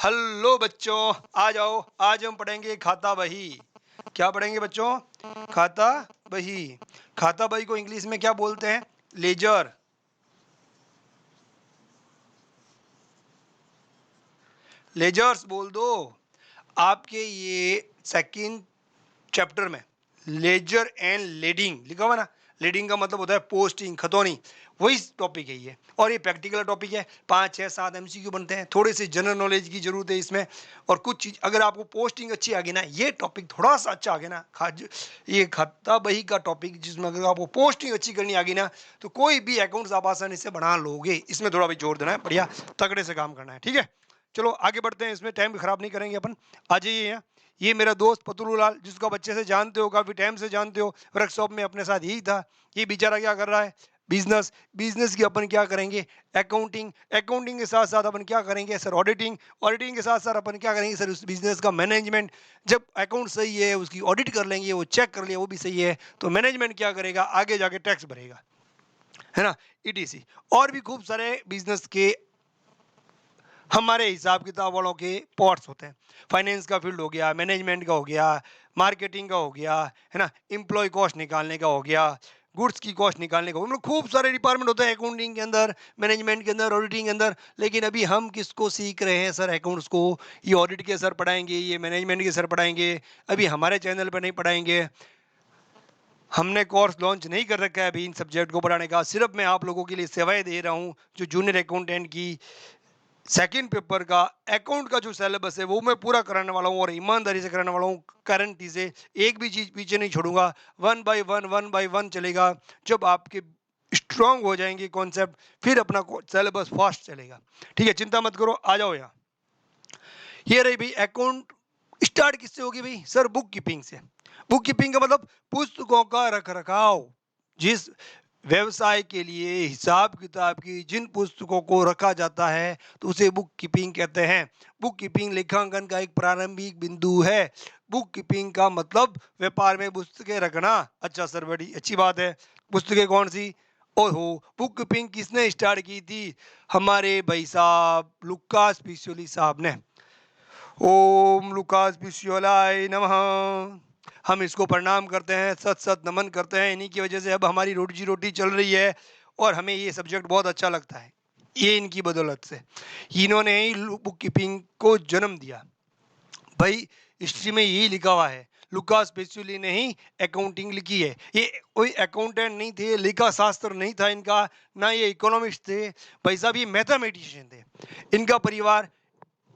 Hello बच्चों, आ जाओ। आज हम पढ़ेंगे खाता बही। क्या पढ़ेंगे बच्चों? खाता बही। खाता बही को इंग्लिश में क्या बोलते हैं? लेजर। लेजर्स बोल दो। आपके ये सेकंड चैप्टर में लेजर एंड लीडिंग लिखा हुआ ना। लीडिंग का मतलब होता है पोस्टिंग, खतौनी। वही टॉपिक है ये, और ये प्रैक्टिकल टॉपिक है। 5 6 7 एमसीक्यू बनते हैं। थोड़े से जनरल नॉलेज की जरूरत है इसमें। और कुछ चीज अगर आपको पोस्टिंग अच्छी आ गई ना, ये टॉपिक थोड़ा सा अच्छा आ गया ना, ये खाता बही का टॉपिक जिसमें अगर आपको पोस्टिंग अच्छी करनी आ गई ना, तो कोई भी अकाउंट्स आप आसानी से बना लोगे। इसमें थोड़ा भी जोर देना है, बढ़िया तगड़े से काम करना है, ठीक है। चलो आगे बढ़ते हैं, इसमें टाइम खराब नहीं करेंगे अपन। आ जाइए यहाँ। ये मेरा दोस्त पतलूलाल, जिसको बच्चे से जानते हो, काफी टाइम से जानते हो, वर्कशॉप में अपने साथ यही था। ये बेचारा क्या कर रहा है? बिजनेस। बिजनेस की अपन क्या करेंगे? अकाउंटिंग। अकाउंटिंग के साथ साथ अपन क्या करेंगे सर? ऑडिटिंग। ऑडिटिंग के साथ साथ अपन क्या करेंगे सर? उस बिजनेस का मैनेजमेंट। जब अकाउंट सही है, उसकी ऑडिट कर लेंगे, वो चेक कर लिया वो भी सही है, तो मैनेजमेंट क्या करेगा? आगे जाके टैक्स भरेगा, है ना। ईटीसी। और भी खूब सारे बिजनेस के हमारे हिसाब किताब वालों के पॉट्स होते हैं। फाइनेंस का फील्ड हो गया, मैनेजमेंट का हो गया, मार्केटिंग का हो गया, है ना, एम्प्लॉय कॉस्ट निकालने का हो गया, गुड्स की कॉस्ट निकालने का, मतलब खूब सारे डिपार्टमेंट होते हैं अकाउंटिंग के अंदर, मैनेजमेंट के अंदर, ऑडिटिंग के अंदर। लेकिन अभी हम किसको सीख रहे हैं सर? अकाउंट्स को। ये ऑडिट के सर पढ़ाएंगे, ये मैनेजमेंट के सर पढ़ाएंगे। अभी हमारे चैनल पर नहीं पढ़ाएंगे। हमने कोर्स लॉन्च नहीं कर रखा है अभी इन सब्जेक्ट को पढ़ाने का। सिर्फ मैं आप लोगों के लिए सेवाएं दे रहा हूँ। जो जूनियर अकाउंटेंट की सेकंड पेपर का अकाउंट का जो सिलेबस है वो मैं पूरा कराने वाला हूँ, और ईमानदारी से कराने वाला हूँ। गारंटी से एक भी चीज पीछे नहीं छोड़ूंगा। वन बाय वन चलेगा। जब आपके स्ट्रांग हो जाएंगे कॉन्सेप्ट, फिर अपना सिलेबस फास्ट चलेगा। ठीक है, चिंता मत करो, आ जाओ यहाँ। ये रही भाई अकाउंट। स्टार्ट किससे होगी भाई सर? बुक कीपिंग से। बुक कीपिंग का मतलब पुस्तकों का रख रखाव। जिस व्यवसाय के लिए हिसाब किताब की जिन पुस्तकों को रखा जाता है, तो उसे बुक कीपिंग कहते हैं। बुक कीपिंग लेखांकन का एक प्रारंभिक बिंदु है। बुक कीपिंग का मतलब व्यापार में पुस्तकें रखना। अच्छा सर, बड़ी अच्छी बात है। पुस्तकें कौन सी? ओहो, बुक कीपिंग किसने स्टार्ट की थी? हमारे भाई साहब लुकास पिसियोली साहब ने। ओम लुकास पिसियोलाय नमः। हम इसको प्रणाम करते हैं, सत सत नमन करते हैं। इन्हीं की वजह से अब हमारी रोजी रोटी चल रही है, और हमें ये सब्जेक्ट बहुत अच्छा लगता है। ये इनकी बदौलत से। इन्होंने ही बुक कीपिंग को जन्म दिया भाई। हिस्ट्री में यही लिखा हुआ है, लुकास पेचुली ने ही अकाउंटिंग लिखी है। ये कोई अकाउंटेंट नहीं थे, लेखा शास्त्र नहीं था इनका, ना ये इकोनॉमिस्ट थे। भाई साहब ये मैथमेटिशियन थे। इनका परिवार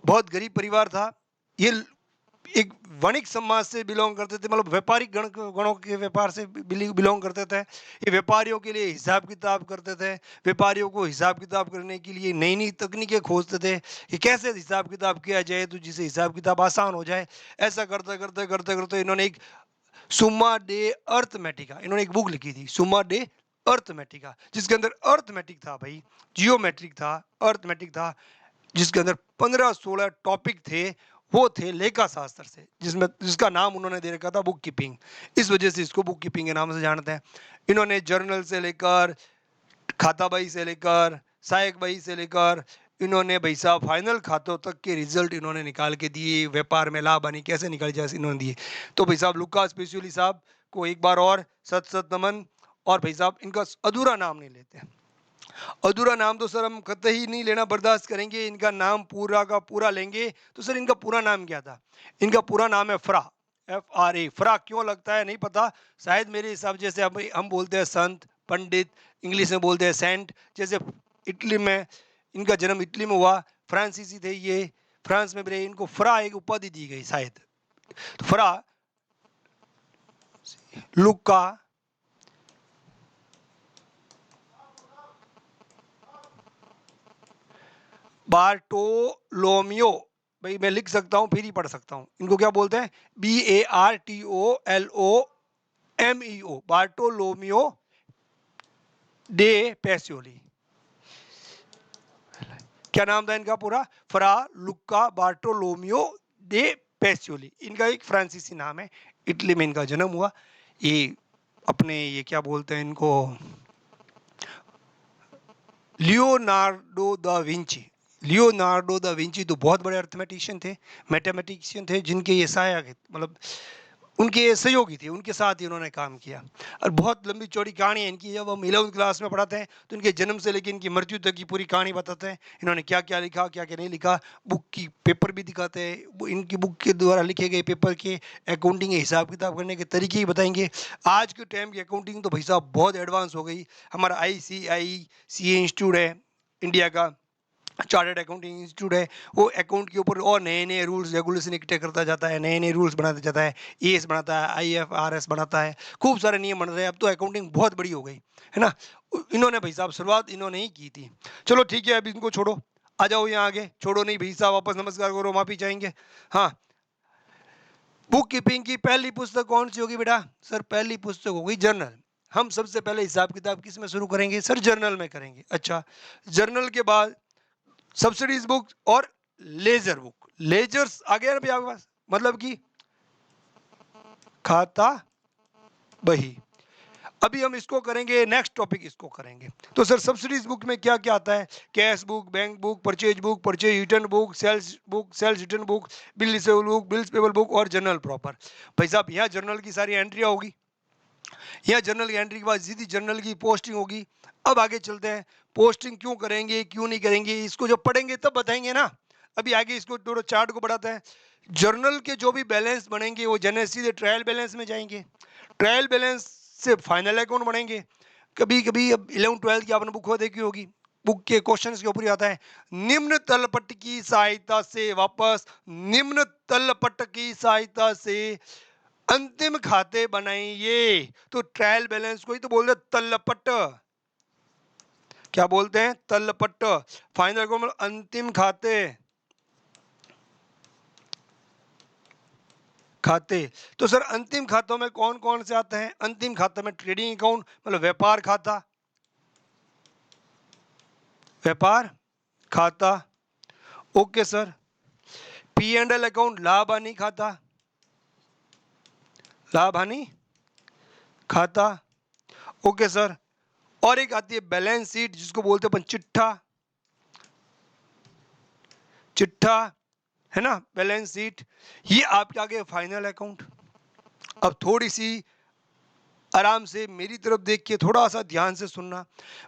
बहुत गरीब परिवार था। ये एक वणिक समाज से बिलोंग करते थे, मतलब व्यापारिक गणों के व्यापार से बिलोंग करते थे। ये व्यापारियों के लिए हिसाब किताब करते थे। व्यापारियों को हिसाब किताब करने के लिए नई नई तकनीकें खोजते थे कि कैसे हिसाब किताब किया जाए तो जिससे हिसाब किताब आसान हो जाए। ऐसा करते करते करते करते इन्होंने एक सुमा डे अर्थमेटिका, इन्होंने एक बुक लिखी थी, सुमा डे अर्थमेटिका, जिसके अंदर अर्थमेटिक था भाई, जियोमेट्रिक था, अर्थमेटिक था, जिसके अंदर 15 16 टॉपिक थे। वो थे लेखा शास्त्र से, जिसमें जिसका नाम उन्होंने दे रखा था बुक कीपिंग। इस वजह से इसको बुक कीपिंग के नाम से जानते हैं। इन्होंने जर्नल से लेकर, खाता बही से लेकर, सहायक बही से लेकर, इन्होंने भाई साहब फाइनल खातों तक के रिजल्ट इन्होंने निकाल के दिए। व्यापार में लाभ हानि कैसे निकाली जाए इन्होंने दिए। तो भाई साहब लुकास पेसियोली साहब को एक बार और सत सत नमन। और भाई साहब इनका अधूरा नाम नहीं लेते। अधूरा नाम तो सर हम कतई नहीं लेना बर्दाश्त करेंगे। इनका नाम पूरा का पूरा लेंगे। तो सर इनका पूरा नाम क्या था? इनका पूरा नाम है फ्रा। FRA। फ्रा क्यों लगता है नहीं पता। शायद मेरे हिसाब जैसे हम बोलते हैं संत, पंडित, इंग्लिश में बोलते हैं सेंट। जैसे इटली में, इनका जन्म इटली में हुआ, फ्रांसीसी थे ये, फ्रांस में रहे, इनको फ्रा एक उपाधि दी गई शायद। तो फ्रा लुका बार्टोलोमियो, भाई मैं लिख सकता हूँ फिर ही पढ़ सकता हूँ। इनको क्या बोलते हैं? BARTOLOMEO, Bartolomeo de Pacioli. क्या नाम था इनका पूरा? Fra Luca Bartolomeo de Pacioli. इनका एक फ्रांसीसी नाम है। इटली में इनका जन्म हुआ। ये अपने ये क्या बोलते हैं इनको, Leonardo da Vinci, Leonardo da Vinci तो बहुत बड़े अर्थमेटिशियन थे, मैथमेटिशियन थे, जिनके ये सहायक मतलब उनके सहयोगी थे, उनके साथ ही उन्होंने काम किया। और बहुत लंबी चौड़ी कहानी है इनकी, जब हम 11th क्लास में पढ़ाते हैं तो इनके जन्म से लेकर इनकी मृत्यु तक की पूरी कहानी बताते हैं, इन्होंने क्या क्या लिखा, क्या क्या नहीं लिखा। बुक की पेपर भी दिखाते हैं, इनकी बुक के द्वारा लिखे गए पेपर के अकाउंटिंग के हिसाब किताब करने के तरीके ही बताएंगे। आज के टाइम की अकाउंटिंग तो भाई साहब बहुत एडवांस हो गई। हमारा ICAI इंस्टीट्यूट है इंडिया का, चार्टर्ड अकाउंटिंग इंस्टीट्यूट है, वो अकाउंट के ऊपर और नए नए रूल्स रेगुलेशन इकट्ठे करता जाता है, नए नए रूल्स बनाता जाता है, ES बनाता है, IFRS बनाता है, खूब सारे नियम बन रहे हैं। अब तो अकाउंटिंग बहुत बड़ी हो गई है ना। इन्होंने भाई साहब शुरुआत इन्होंने ही की थी। चलो ठीक है, अब इनको छोड़ो, आ जाओ यहाँ आगे। छोड़ो नहीं भाई साहब, वापस नमस्कार करो, माफी चाहेंगे। हाँ, बुक कीपिंग की पहली पुस्तक कौन सी होगी बेटा? सर पहली पुस्तक होगी जर्नल। हम सबसे पहले हिसाब किताब किस में शुरू करेंगे? सर जर्नल में करेंगे। अच्छा, जर्नल के बाद सब्सिडीज बुक और लेजर बुक। लेजर्स आ गया ना भैया आपके पास, मतलब कि खाता बही। अभी हम इसको करेंगे, नेक्स्ट टॉपिक इसको करेंगे। तो सर सब्सिडीज बुक में क्या क्या आता है? Cash book, bank book, purchase return book, sales return book, bill receivable book, bills payable book और जर्नल प्रॉपर। भाई साहब यहाँ जर्नल की सारी एंट्रियाँ होगी, यहाँ जर्नल की एंट्री के बाद सीधी जर्नल की पोस्टिंग होगी। अब आगे चलते हैं, पोस्टिंग क्यों करेंगे क्यों नहीं करेंगे, इसको जब पढ़ेंगे तब बताएंगे ना। अभी आगे इसको थोड़ा चार्ट को बढ़ाते हैं। जर्नल के जो भी बैलेंस बनेंगे वो जनरल सीधे ट्रायल बैलेंस में जाएंगे, ट्रायल बैलेंस से फाइनल अकाउंट बनेंगे। कभी कभी अब 11th 12th की आपने बुक देखी होगी, बुक के क्वेश्चंस के ऊपर ही आता है, निम्न तलपट की सहायता से वापस, निम्न तलपट की सहायता से अंतिम खाते बनाइए। तो ट्रायल बैलेंस को ही तो बोलते तलपट, क्या बोलते हैं? तलपट। फाइनल को मतलब अंतिम खाते, खाते। तो सर अंतिम खातों में कौन कौन से आते हैं? अंतिम खाते में ट्रेडिंग अकाउंट मतलब व्यापार खाता, व्यापार खाता। Okay sir. P&L अकाउंट लाभ हानि खाता, लाभ हानि खाता। Okay sir. और एक आती है बैलेंस शीट, जिसको बोलते हैं अपन चिट्ठा, चिट्ठा है ना, बैलेंस शीट। ये आपके आगे फाइनल अकाउंट। अब थोड़ी सी आराम से मेरी तरफ देख के थोड़ा सा ध्यान से सुनना।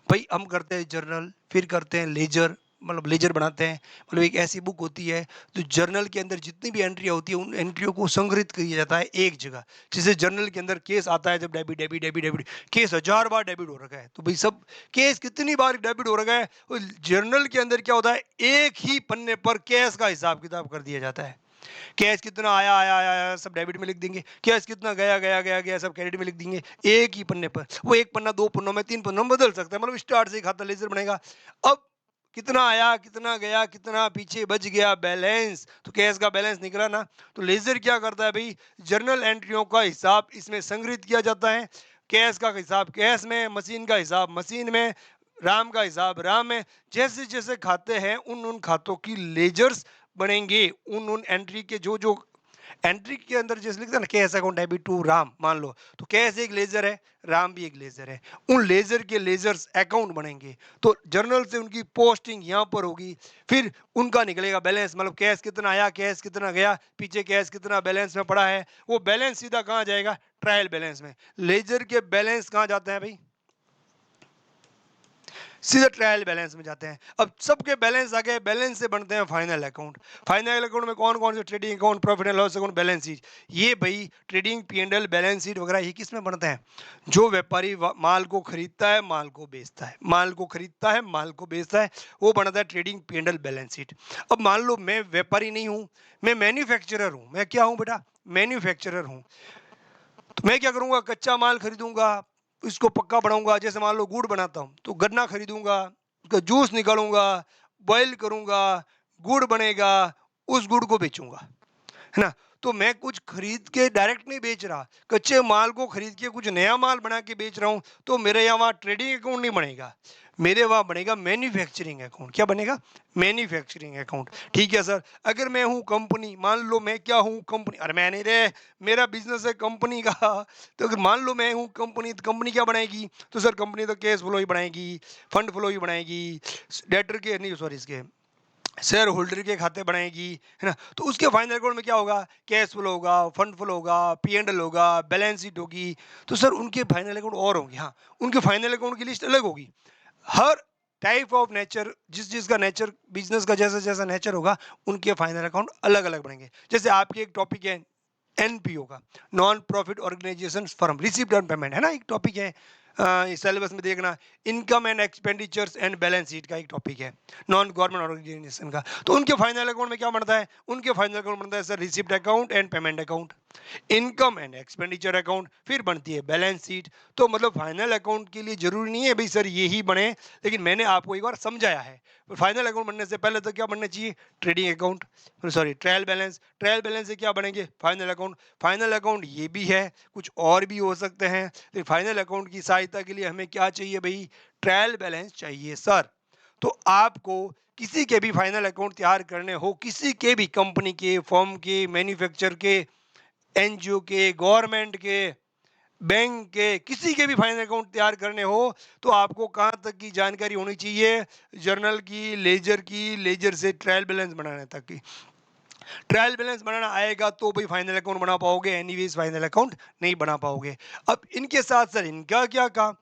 भाई हम करते हैं जर्नल, फिर करते हैं लेजर, मतलब लेजर बनाते हैं, मतलब एक ऐसी बुक होती है तो जर्नल के अंदर जितनी भी एंट्रियाँ होती है उन एंट्रियों को संग्रहित किया जाता है एक जगह। जैसे जर्नल के अंदर केस आता है, जब debit debit debit debit, case 1000 बार डेबिट हो रखा है, तो भाई सब केस कितनी बार डेबिट हो रखा है, जर्नल के अंदर क्या होता है, एक ही पन्ने पर केस का हिसाब किताब कर दिया जाता है। कैश कितना आया आया आया आया सब डेबिट में लिख देंगे, कैश कितना गया गया गया गया सब क्रेडिट में लिख देंगे एक ही पन्ने पर। वो एक पन्ना 2 पन्नों में 3 पन्नों में बदल सकता है, मतलब स्टार्ट से ही खाता लेजर बनेगा। अब कितना आया कितना गया कितना पीछे बच गया बैलेंस, तो कैश का बैलेंस निकला ना। तो लेजर क्या करता है भाई, जर्नल एंट्रियों का हिसाब इसमें संग्रहित किया जाता है। कैश का हिसाब कैश में, मशीन का हिसाब मशीन में, राम का हिसाब राम में। जैसे जैसे खाते हैं उन उन खातों की लेजर्स बनेंगे, उन उन एंट्री के जो जो एंट्री के अंदर जैसे लिखते हैं ना, cash account debit to Ram, मान लो तो कैश एक लेजर है, राम भी एक लेजर है, उन लेजर के लेजर्स अकाउंट बनेंगे। तो जर्नल से उनकी पोस्टिंग यहाँ पर होगी, फिर उनका निकलेगा बैलेंस, मतलब कैश कितना आया कैश कितना गया, पीछे कैश कितना बैलेंस में पड़ा है, वो बैलेंस सीधा कहाँ जाएगा, ट्रायल बैलेंस में। लेजर के बैलेंस कहाँ जाते हैं भाई, सीधे ट्रायल बैलेंस में जाते हैं। अब सबके बैलेंस आ गए, बैलेंस से बनते हैं फाइनल अकाउंट। फाइनल अकाउंट में कौन कौन से, trading account, profit and loss account, balance sheet. ये भाई ट्रेडिंग P&L बैलेंस शीट वगैरह ये किस में बनते हैं, जो व्यापारी माल को खरीदता है माल को बेचता है, माल को खरीदता है माल को बेचता है, वो बनता है ट्रेडिंग P&L बैलेंस शीट। अब मान लो मैं व्यापारी नहीं हूँ, मैं मैन्युफैक्चरर हूँ। मैं क्या हूँ बेटा, मैन्युफैक्चरर हूँ। तो मैं क्या करूंगा, कच्चा माल खरीदूंगा, इसको पक्का बनाऊंगा। जैसे मान लो गुड़ बनाता हूँ तो गन्ना खरीदूंगा, उसका जूस निकालूंगा, बॉयल करूंगा, गुड़ बनेगा, उस गुड़ को बेचूंगा, है ना। तो मैं कुछ खरीद के डायरेक्ट नहीं बेच रहा, कच्चे माल को खरीद के कुछ नया माल बना के बेच रहा हूं। तो मेरे यहाँ वहाँ ट्रेडिंग अकाउंट नहीं बनेगा, मेरे वहाँ बनेगा मैन्युफैक्चरिंग अकाउंट। क्या बनेगा, मैन्युफैक्चरिंग अकाउंट। ठीक है सर। अगर मैं हूँ कंपनी, मान लो मैं क्या हूँ, कंपनी, अरे मैं नहीं रे, मेरा बिजनेस है कंपनी का। तो अगर मान लो मैं हूँ कंपनी, तो कंपनी क्या बनाएगी, तो सर कंपनी तो कैश फ्लो ही बनाएगी, फंड फ्लो ही बनाएगी, डेटर के नहीं, सॉरी इसके शेयर होल्डर के खाते बनाएगी, है ना? तो उसके फाइनल अकाउंट में क्या होगा? कैश फ्लो होगा, फंड फ्लो होगा, पी एंड एल होगा, बैलेंस शीट होगी। तो सर उनके फाइनल अकाउंट और होंगे, हाँ, उनके फाइनल अकाउंट की लिस्ट अलग होगी। हर टाइप ऑफ नेचर, जिस जिसका नेचर, बिजनेस का जैसा जैसा नेचर होगा, उनके फाइनल अकाउंट अलग अलग बनेंगे। जैसे आपकी एक टॉपिक है एनपीओ का, non profit organisation firm, receipt and payment, है ना, एक टॉपिक है। इस सिलेबस में देखना, income and expenditures and balance sheet का एक टॉपिक है, नॉन गवर्नमेंट ऑर्गेनाइजेशन का। तो उनके फाइनल अकाउंट में क्या बनता है? उनके फाइनल अकाउंट बनता है sir receipt account and payment account, income and expenditure account, फिर बनती है बैलेंस शीट। तो मतलब फाइनल अकाउंट के लिए जरूरी नहीं है भाई सर ये ही बने, लेकिन मैंने आपको एक बार समझाया है। फाइनल अकाउंट बनने से पहले तो क्या बनना चाहिए? Trading account, sorry trial balance. Trial balance से क्या बनेंगे? Final account. फाइनल अकाउंट ये भी है, कुछ और भी हो सकते हैं, लेकिन फाइनल अकाउंट की सहायता के लिए हमें क्या चाहिए भाई? ट्रायल बैलेंस चाहिए सर। तो आपको किसी के भी फाइनल अकाउंट तैयार करने हो, किसी के भी कंपनी के, फर्म के, मैन्युफैक्चर के, एनजीओ के, गवर्नमेंट के, बैंक के, किसी के भी फाइनल अकाउंट तैयार करने हो, तो आपको कहाँ तक की जानकारी होनी चाहिए? जर्नल की, लेजर की, लेजर से ट्रायल बैलेंस बनाने तक की। ट्रायल बैलेंस बनाना आएगा तो भाई फाइनल अकाउंट बना पाओगे, एनीवेज फाइनल अकाउंट नहीं बना पाओगे। अब इनके साथ सर इनका क्या काम?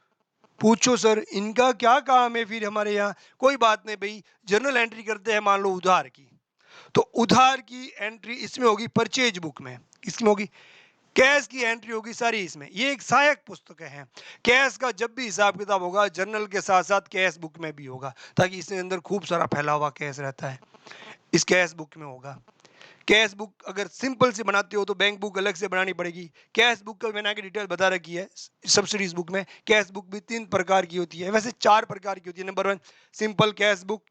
पूछो सर इनका क्या काम है फिर हमारे यहाँ? कोई बात नहीं भाई, जर्नल एंट्री करते हैं मान लो उधार की, तो उधार की एंट्री इसमें होगी परचेज बुक में। किसमें होगी? कैश की एंट्री होगी सारी इसमें। ये एक सहायक पुस्तक है। कैश का जब भी हिसाब किताब होगा जर्नल के साथ साथ कैश बुक में भी होगा, ताकि इसके अंदर खूब सारा फैला हुआ कैश रहता है, इस कैश बुक में होगा। कैश बुक अगर सिंपल से बनाते हो तो बैंक बुक अलग से बनानी पड़ेगी। कैश बुक का मैंने आगे डिटेल बता रखी है सब्सिडीज बुक में। कैश बुक भी 3 प्रकार की होती है, वैसे 4 प्रकार की होती है। Number 1 simple cash book,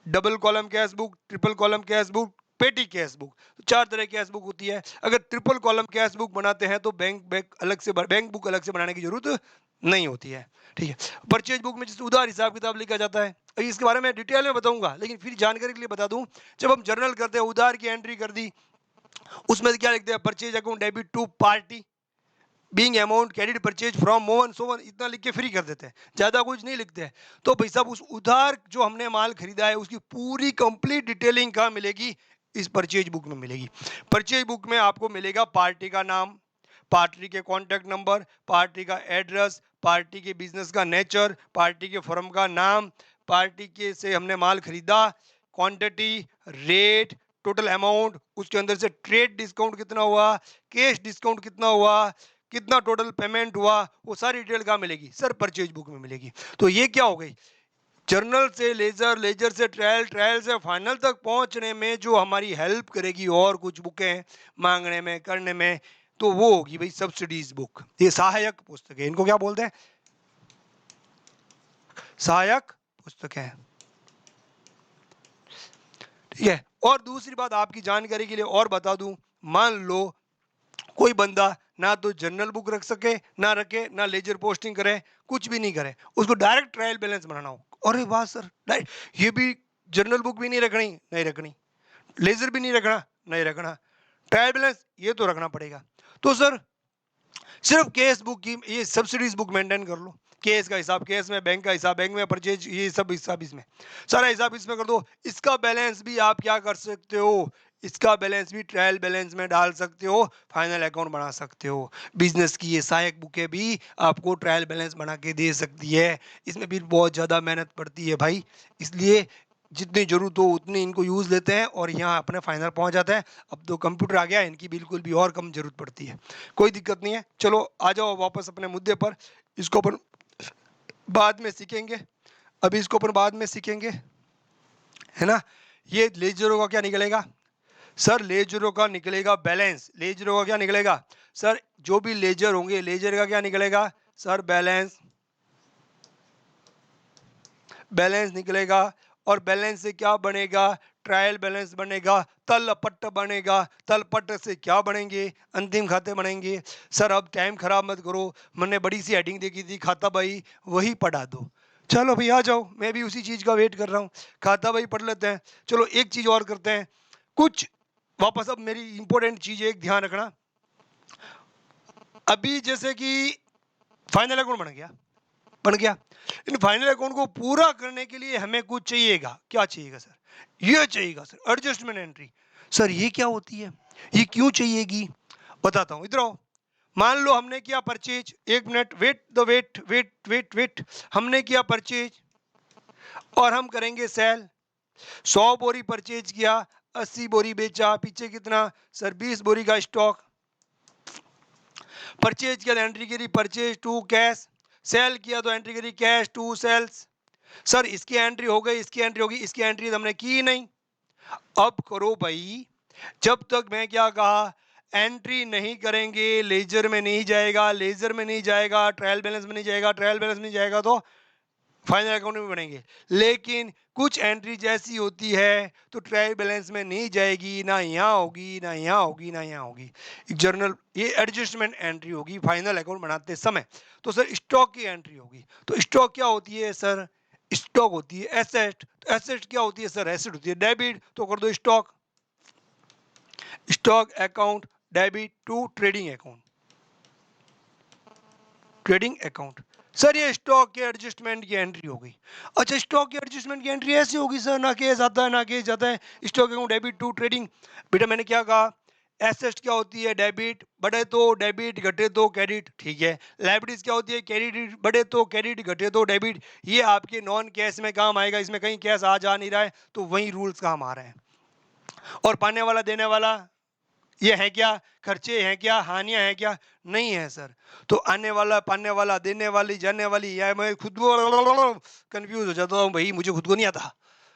double column cash book, triple column cash book, पेटी कैश बुक। तो 4 तरह की कैश बुक होती है। अगर ट्रिपल कॉलम कैश बुक बनाते हैं तो बैंक बुक अलग से बनाने की जरूरत नहीं होती है। ठीक है। परचेज बुक में जिस उधार हिसाब किताब लिखा जाता है, इसके बारे में डिटेल में बताऊंगा, लेकिन फिर जानकारी के लिए बता दूं, जब हम जर्नल करते हैं उधार की एंट्री कर दी, उसमें क्या लिखते हैं? Purchase account debit to party being amount credit purchase from Mohan सोवन, इतना लिख के फ्री कर देते हैं, ज्यादा कुछ नहीं लिखते हैं। तो भाई साहब उस उधार जो हमने माल खरीदा है उसकी पूरी कंप्लीट डिटेलिंग कहाँ मिलेगी? इस परचेज बुक में मिलेगी। परचेज बुक में आपको मिलेगा पार्टी का नाम, पार्टी के कॉन्टैक्ट नंबर, पार्टी का एड्रेस, पार्टी के बिजनेस का नेचर, पार्टी के फर्म का नाम, पार्टी के से हमने माल खरीदा, क्वांटिटी, रेट, टोटल अमाउंट, उसके अंदर से ट्रेड डिस्काउंट कितना हुआ, कैश डिस्काउंट कितना हुआ, कितना टोटल पेमेंट हुआ, वो सारी डिटेल कहाँ मिलेगी? सर परचेज बुक में मिलेगी। तो ये क्या हो गई? जर्नल से लेजर, लेजर से ट्रायल, ट्रायल से फाइनल तक पहुंचने में जो हमारी हेल्प करेगी और कुछ बुकें मांगने में, करने में, तो वो होगी भाई सब्सिडीज बुक। ये सहायक पुस्तक है, इनको क्या बोलते हैं? सहायक पुस्तक है। ठीक है। और दूसरी बात आपकी जानकारी के लिए और बता दूं, मान लो कोई बंदा ना तो जर्नल बुक रख सके, ना रखे, ना लेजर पोस्टिंग करे, कुछ भी नहीं करे, उसको डायरेक्ट ट्रायल बैलेंस बनाना हो, अरे वाह सर, ये भी जर्नल बुक भी नहीं रखनी, नहीं रखनी, लेजर भी नहीं रखना, नहीं रखना, ट्रायल बैलेंस ये तो रखना पड़ेगा। तो सर सिर्फ केस बुक की ये सब्सिडीज बुक मेंटेन कर लो, केस का हिसाब केस में, बैंक का हिसाब बैंक में, परचेज ये सब हिसाब इसमें, सारा हिसाब इसमें कर दो। इसका बैलेंस भी आप क्या कर सकते हो? इसका बैलेंस भी ट्रायल बैलेंस में डाल सकते हो, फाइनल अकाउंट बना सकते हो। बिजनेस की ये सहायक बुकें भी आपको ट्रायल बैलेंस बना के दे सकती है। इसमें भी बहुत ज़्यादा मेहनत पड़ती है भाई, इसलिए जितनी जरूरत हो उतनी इनको यूज़ लेते हैं और यहाँ अपने फाइनल पहुँच जाता है। अब तो कंप्यूटर आ गया है, इनकी बिल्कुल भी और कम जरूरत पड़ती है। कोई दिक्कत नहीं है, चलो आ जाओ वापस अपने मुद्दे पर। इसको अपन बाद में सीखेंगे, अभी इसको अपन बाद में सीखेंगे, है ना। ये लेजरों का क्या निकलेगा? सर लेजरों का निकलेगा बैलेंस। लेजरों का क्या निकलेगा? सर जो भी लेजर होंगे, लेजर का क्या निकलेगा? सर बैलेंस, बैलेंस निकलेगा। और बैलेंस से क्या बनेगा? ट्रायल बैलेंस बनेगा, तलपट बनेगा, तलपट से क्या बनेंगे? अंतिम खाते बनेंगे। सर अब टाइम खराब मत करो, मैंने बड़ी सी हेडिंग देखी थी खाता भाई, वही पढ़ा दो। चलो भाई आ जाओ, मैं भी उसी चीज का वेट कर रहा हूँ, खाता भाई पढ़ लेते हैं। चलो एक चीज और करते हैं कुछ, वापस अब मेरी इंपॉर्टेंट चीज एक ध्यान रखना। अभी जैसे कि फाइनल अकाउंट बन गया, बन गया, इन फाइनल अकाउंट को पूरा करने के लिए हमें कुछ चाहिएगा। क्या चाहिएगा सर? ये चाहिएगा सर एडजस्टमेंट एंट्री। सर ये क्या होती है, ये क्यों चाहिएगी, बताता हूं, इधर आओ। मान लो हमने किया परचेज, एक minute wait the wait wait wait wait, हमने किया परचेज और हम करेंगे सेल। 100 बोरी परचेज किया, 80 बोरी बेचा, पीछे कितना सर 20 बोरी का स्टॉक। परचेज किया तो एंट्री करी परचेज टू कैश, सेल किया तो एंट्री करी कैश टू सेल्स। सर इसकी एंट्री हो गई, इसकी एंट्री होगी, इसकी एंट्री हमने की नहीं। अब करो भाई, जब तक मैं क्या कहा, एंट्री नहीं करेंगे लेजर में नहीं जाएगा, लेजर में नहीं जाएगा ट्रायल बैलेंस में नहीं जाएगा, ट्रायल बैलेंस में नहीं जाएगा तो फाइनल अकाउंट में बनेंगे। लेकिन कुछ एंट्री जैसी होती है तो ट्रायल बैलेंस में नहीं जाएगी, ना यहाँ होगी ना यहाँ होगी ना यहाँ होगी, जर्नल ये एडजस्टमेंट एंट्री होगी फाइनल अकाउंट बनाते समय। तो सर स्टॉक की एंट्री होगी, तो स्टॉक क्या होती है सर, स्टॉक होती है एसेट। एसेट क्या होती है सर, एसेट होती है डेबिट, तो कर दो stock, stock account debit to trading account, trading account. Sir ये स्टॉक के एडजस्टमेंट की एंट्री हो गई। अच्छा स्टॉक के एडजस्टमेंट की एंट्री ऐसी होगी सर, ना केस आता है ना केस जाता है, stock account debit to trading. बेटा मैंने क्या कहा, एसेट क्या होती है डेबिट, बढ़े तो डेबिट घटे तो क्रेडिट, ठीक है। लाइबिलिटीज क्या होती है क्रेडिट, बढ़े तो क्रेडिट घटे तो डेबिट। ये आपके नॉन कैश में काम आएगा, इसमें कहीं कैश आ जा नहीं रहा है तो वही रूल्स काम आ रहे हैं। और पाने वाला देने वाला ये है क्या, खर्चे हैं क्या, हानियां हैं क्या, नहीं है सर। तो आने वाला, पाने वाला, देने वाली, जाने वाली, या मैं खुद कंफ्यूज हो जाता हूँ भाई, मुझे खुद को नहीं आता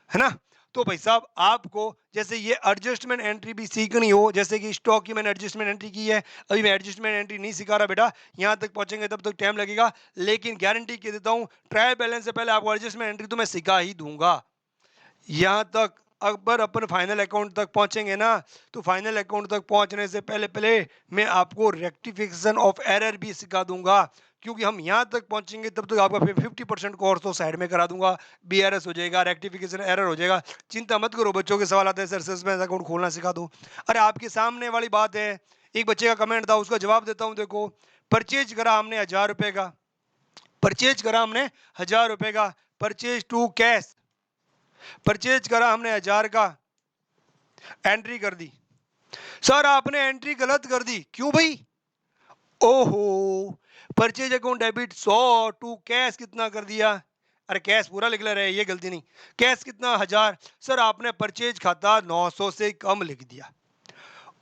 है ना। तो भाई साहब आपको जैसे ये एडजस्टमेंट एंट्री भी सीखनी हो, जैसे कि स्टॉक की मैंने एडजस्टमेंट एंट्री की है, अभी मैं एडजस्टमेंट एंट्री नहीं सिखा रहा बेटा, यहाँ तक पहुंचेंगे तब तक टाइम लगेगा, लेकिन गारंटी के देता हूँ ट्रायल बैलेंस से पहले आपको एडजस्टमेंट एंट्री तो मैं सिखा ही दूंगा। यहाँ तक अगर अपन फाइनल अकाउंट तक पहुंचेंगे ना, तो फाइनल अकाउंट तक पहुंचने से पहले पहले मैं आपको रेक्टिफिकेशन ऑफ एरर भी सिखा दूंगा, क्योंकि हम यहाँ तक पहुंचेंगे तब तक आपका 50% कोर्स तो साइड में करा दूंगा, बीआरएस हो जाएगा, रेक्टिफिकेशन एरर हो जाएगा। चिंता मत करो, बच्चों के सवाल आते हैं सर सस्पेंस अकाउंट खोलना सिखा दूं, अरे आपके सामने वाली बात है। एक बच्चे का कमेंट था, उसका जवाब देता हूँ। देखो परचेज करा हमने 1000 रुपए का, परचेज करा हमने 1000 रुपए का, परचेज टू कैश, परचेज करा हमने 1000 का, एंट्री कर दी। सर आपने एंट्री गलत कर दी, क्यों भाई, ओहो, purchase account debit 100 to cash कितना कर दिया, अरे कैश पूरा लिख ले रहे, ये गलती नहीं, कैश कितना 1000। सर आपने परचेज खाता 900 से कम लिख दिया,